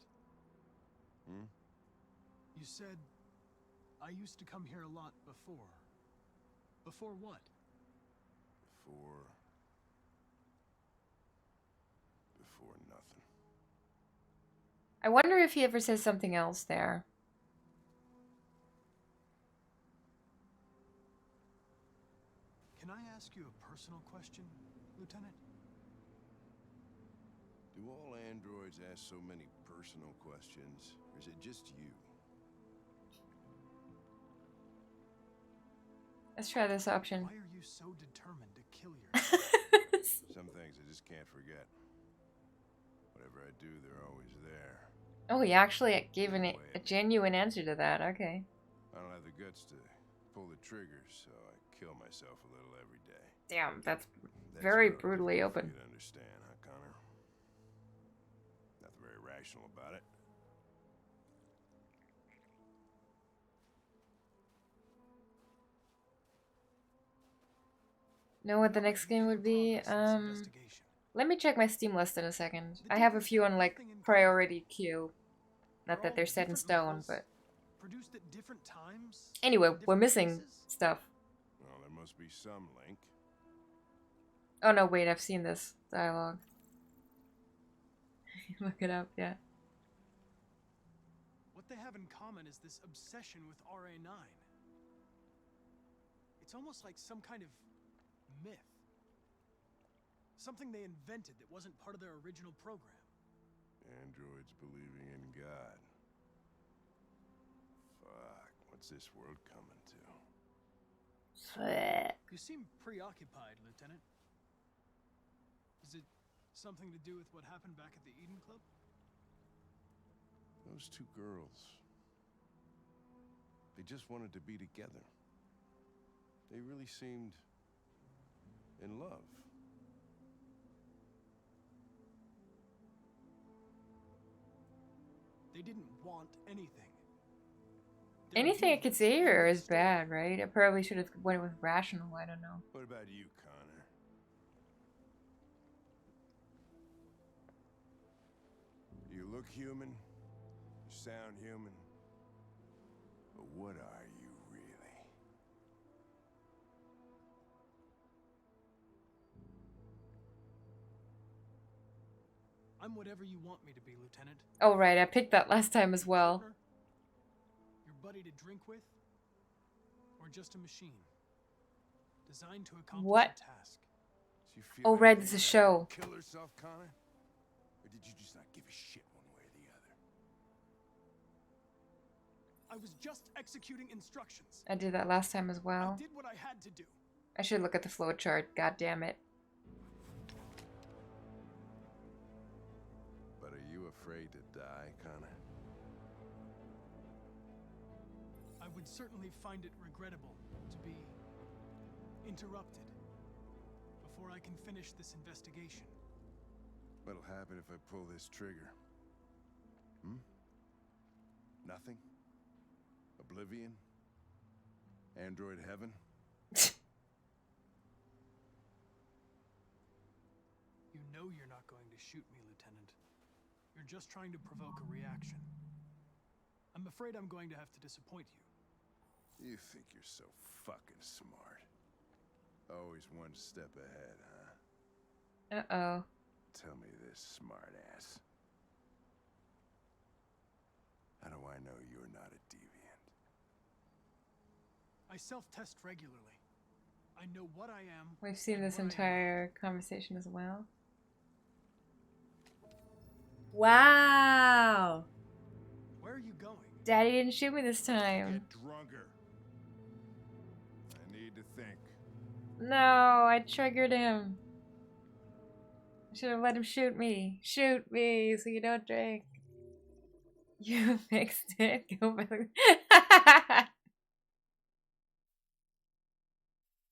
Hmm? You said, I used to come here a lot before. Before what? Before nothing. I wonder if he ever says something else there. Can I ask you a personal question, Lieutenant? Do all androids ask so many personal questions, or is it just you? Let's try this option. Why are you so determined to kill yourself? Some things I just can't forget. Whatever I do, they're always there. Oh, he actually gave a genuine answer to that. Okay. I don't have the guts to pull the trigger, so I kill myself a little every day. Damn, that's very brutally open. You understand, huh, Connor? Nothing very rational about it. Know what the next game would be? Let me check my Steam list in a second. I have a few on like priority queue. Not that they're set in stone, but Produced at different times? anyway, we're missing stuff. Well, there must be some link. Oh no, wait, I've seen this dialogue. Look it up, yeah. What they have in common is this obsession with RA9. It's almost like some kind of myth. Something they invented that wasn't part of their original program. Androids believing in God. Fuck, what's this world coming to? You seem preoccupied, Lieutenant. Is it something to do with what happened back at the Eden Club? Those two girls. They just wanted to be together. They really seemed in love. They didn't want anything. Anything I could say here is bad, right? I probably should have went with rational, I don't know. What about you, Connor? You look human, you sound human, but what are you really? I'm whatever you want me to be, Lieutenant. Oh right, I picked that last time as well. Partner? Your buddy to drink with? Or just a machine? Designed to accomplish What? a task. Oh right, it's a show. Kill herself, Connor? Or did you just not give a shit one way or the other? I was just executing instructions. I did that last time as well. I did what I had to do. I should look at the flowchart, god damn it. But are you afraid to die, Connor? I would certainly find it regrettable to be interrupted before I can finish this investigation. What'll happen if I pull this trigger? Hmm? Nothing? Oblivion? Android heaven? You know you're not going to shoot me, Lieutenant. You're just trying to provoke a reaction. I'm afraid I'm going to have to disappoint you. You think you're so fucking smart. Always one step ahead, huh? Uh-oh. Tell me this, smartass. How do I know you're not a deviant? I self-test regularly. I know what I am. We've seen this entire conversation as well. Wow. Where are you going? Daddy didn't shoot me this time. Get drunker. I need to think. No, I triggered him. I should have let him shoot me. Shoot me so you don't drink. You fixed it. Go back.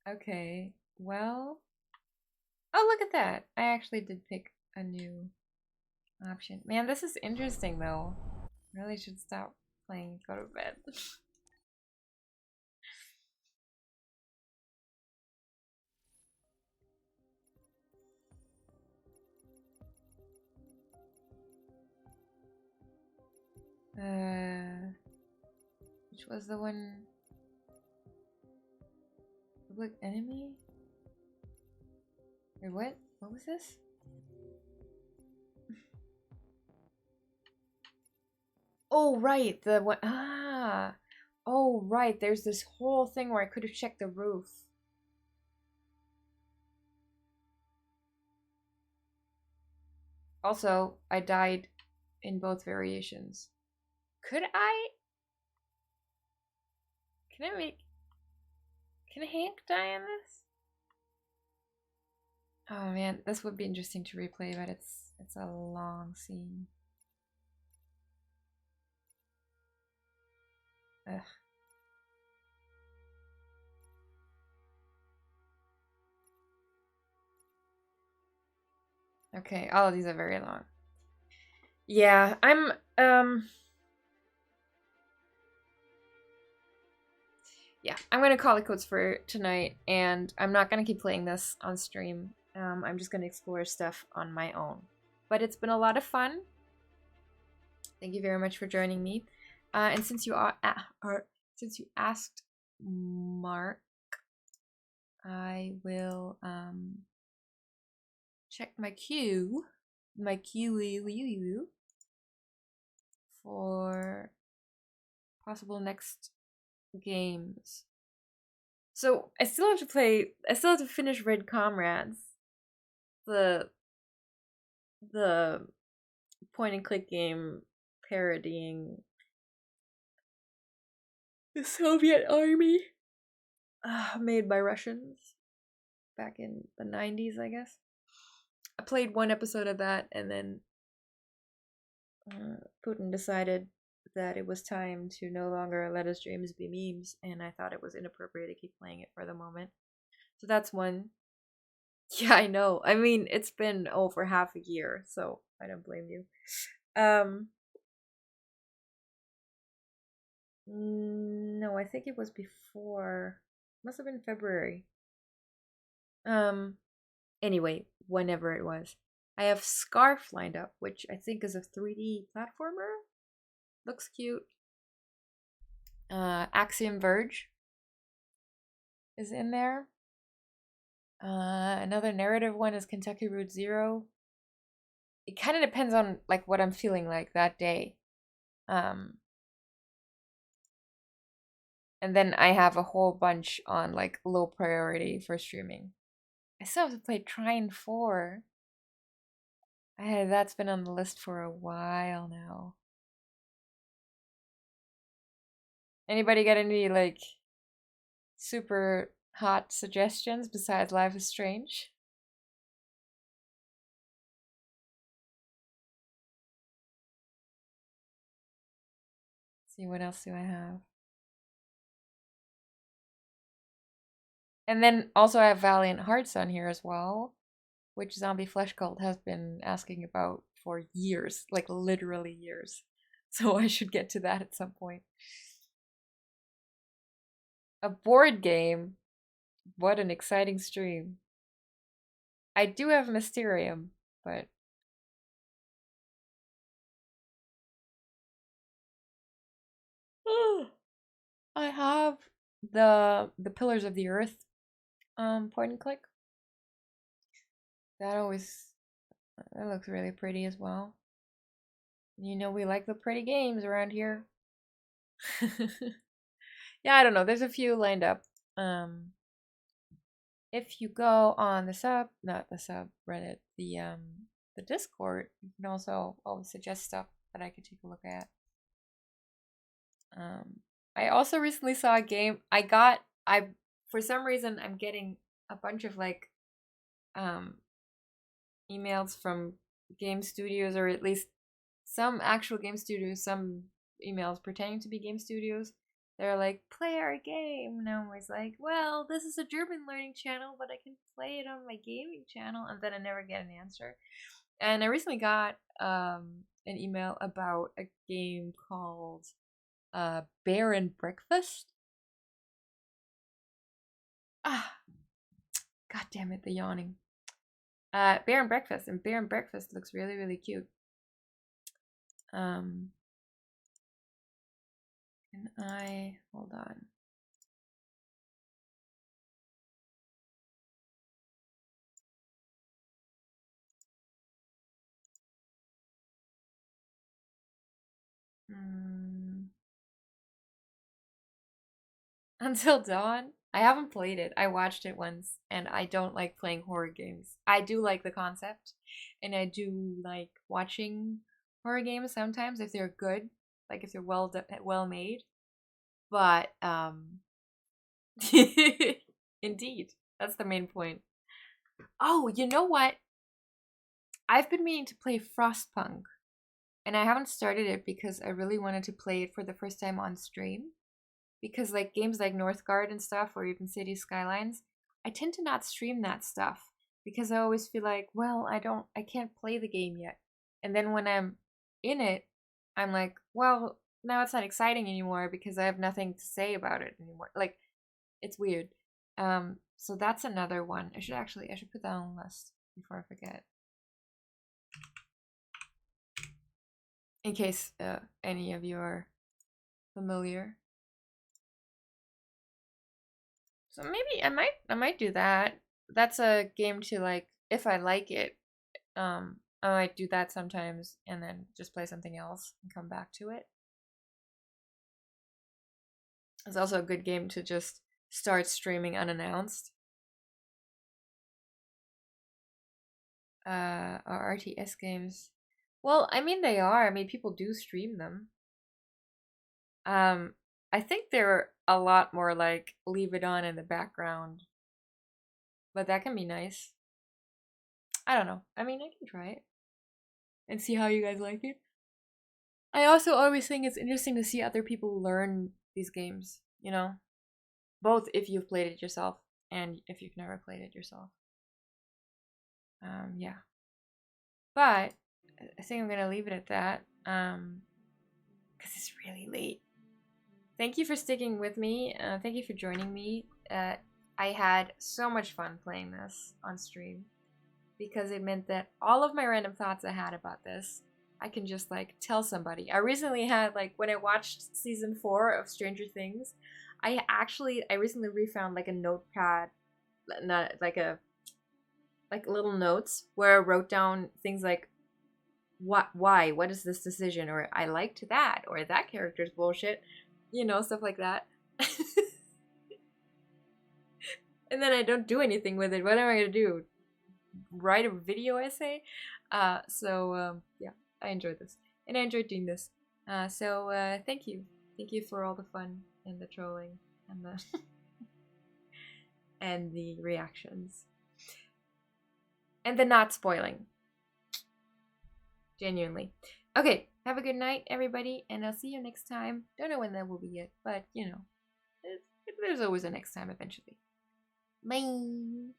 Okay, well. Oh, look at that. I actually did pick a new option. Man, this is interesting though. Really should stop playing and go to bed. Which was the one? Public enemy? Wait, what? What was this? Oh, right, the one. Ah! Oh, right, there's this whole thing where I could have checked the roof. Also, I died in both variations. Could I? Can I make... Can Hank die in this? Oh man, this would be interesting to replay, but it's a long scene. Ugh. Okay, all of these are very long. Yeah, I'm yeah, I'm gonna call it quits for tonight, and I'm not gonna keep playing this on stream. I'm just gonna explore stuff on my own. But it's been a lot of fun. Thank you very much for joining me. And since you since you asked, Mark, I will check my queue, for possible next games. So I still have to play. I still have to finish Red Comrades, the point and click game parodying the Soviet army, made by Russians back in the 90s, I guess. I played one episode of that, and then Putin decided that it was time to no longer let his dreams be memes, and I thought it was inappropriate to keep playing it for the moment. So that's one. Yeah, I know. I mean, it's been over half a year, so I don't blame you. No, I think it was before. Must have been February. Anyway, whenever it was. I have Scarf lined up, which I think is a 3D platformer. Looks cute. Axiom Verge is in there. Another narrative one is Kentucky Route Zero. It kind of depends on like what I'm feeling like that day. And then I have a whole bunch on like low priority for streaming. I still have to play Trine 4. That's been on the list for a while now. Anybody got any like super hot suggestions besides Life is Strange? Let's see, what else do I have? And then also I have Valiant Hearts on here as well, which Zombie Flesh Cult has been asking about for years, like literally years. So I should get to that at some point. A board game? What an exciting stream. I do have Mysterium, but... I have the Pillars of the Earth point and click. That looks really pretty as well. You know we like the pretty games around here. Yeah, I don't know. There's a few lined up. if you go on the not the subreddit, the Discord, you can also always suggest stuff that I could take a look at. I also recently saw a game. For some reason I'm getting a bunch of like emails from game studios, or at least some actual game studios, some emails pretending to be game studios. They're like, play our game. And I'm always like, well, this is a German learning channel, but I can play it on my gaming channel. And then I never get an answer. And I recently got an email about a game called Bear and Breakfast. God damn it, the yawning. Bear and Breakfast, and Bear and Breakfast looks really, really cute. Can I hold on? Until Dawn? I haven't played it. I watched it once, and I don't like playing horror games. I do like the concept, and I do like watching horror games sometimes if they're good, like if they're well made. But indeed, that's the main point. Oh, you know what? I've been meaning to play Frostpunk, and I haven't started it because I really wanted to play it for the first time on stream. Because like games like Northgard and stuff, or even City Skylines, I tend to not stream that stuff because I always feel like, well, I can't play the game yet. And then when I'm in it, I'm like, well, now it's not exciting anymore because I have nothing to say about it anymore. Like, it's weird. So that's another one. I should put that on the list before I forget. In case any of you are familiar. So maybe I might do that. That's a game to like, if I like it, I might do that sometimes and then just play something else and come back to it. It's also a good game to just start streaming unannounced. Or RTS games. Well, I mean they are. I mean people do stream them. I think they're a lot more like leave it on in the background. But that can be nice. I don't know. I mean, I can try it and see how you guys like it. I also always think it's interesting to see other people learn these games, you know? Both if you've played it yourself and if you've never played it yourself. Yeah. But I think I'm going to leave it at that. Because it's really late. Thank you for sticking with me. Thank you for joining me. I had so much fun playing this on stream because it meant that all of my random thoughts I had about this, I can just like tell somebody. I recently had like when I watched season 4 of Stranger Things, I recently refound like a notepad, not like little notes where I wrote down things like why, what is this decision, or I liked that, or that character's bullshit. You know, stuff like that. And then I don't do anything with it. What am I going to do? Write a video essay? Yeah, I enjoyed this. And I enjoyed doing this. Thank you. Thank you for all the fun and the trolling and the and the reactions. And the not spoiling. Genuinely. Okay, have a good night, everybody, and I'll see you next time. Don't know when that will be yet, but, you know, there's always a next time eventually. Bye!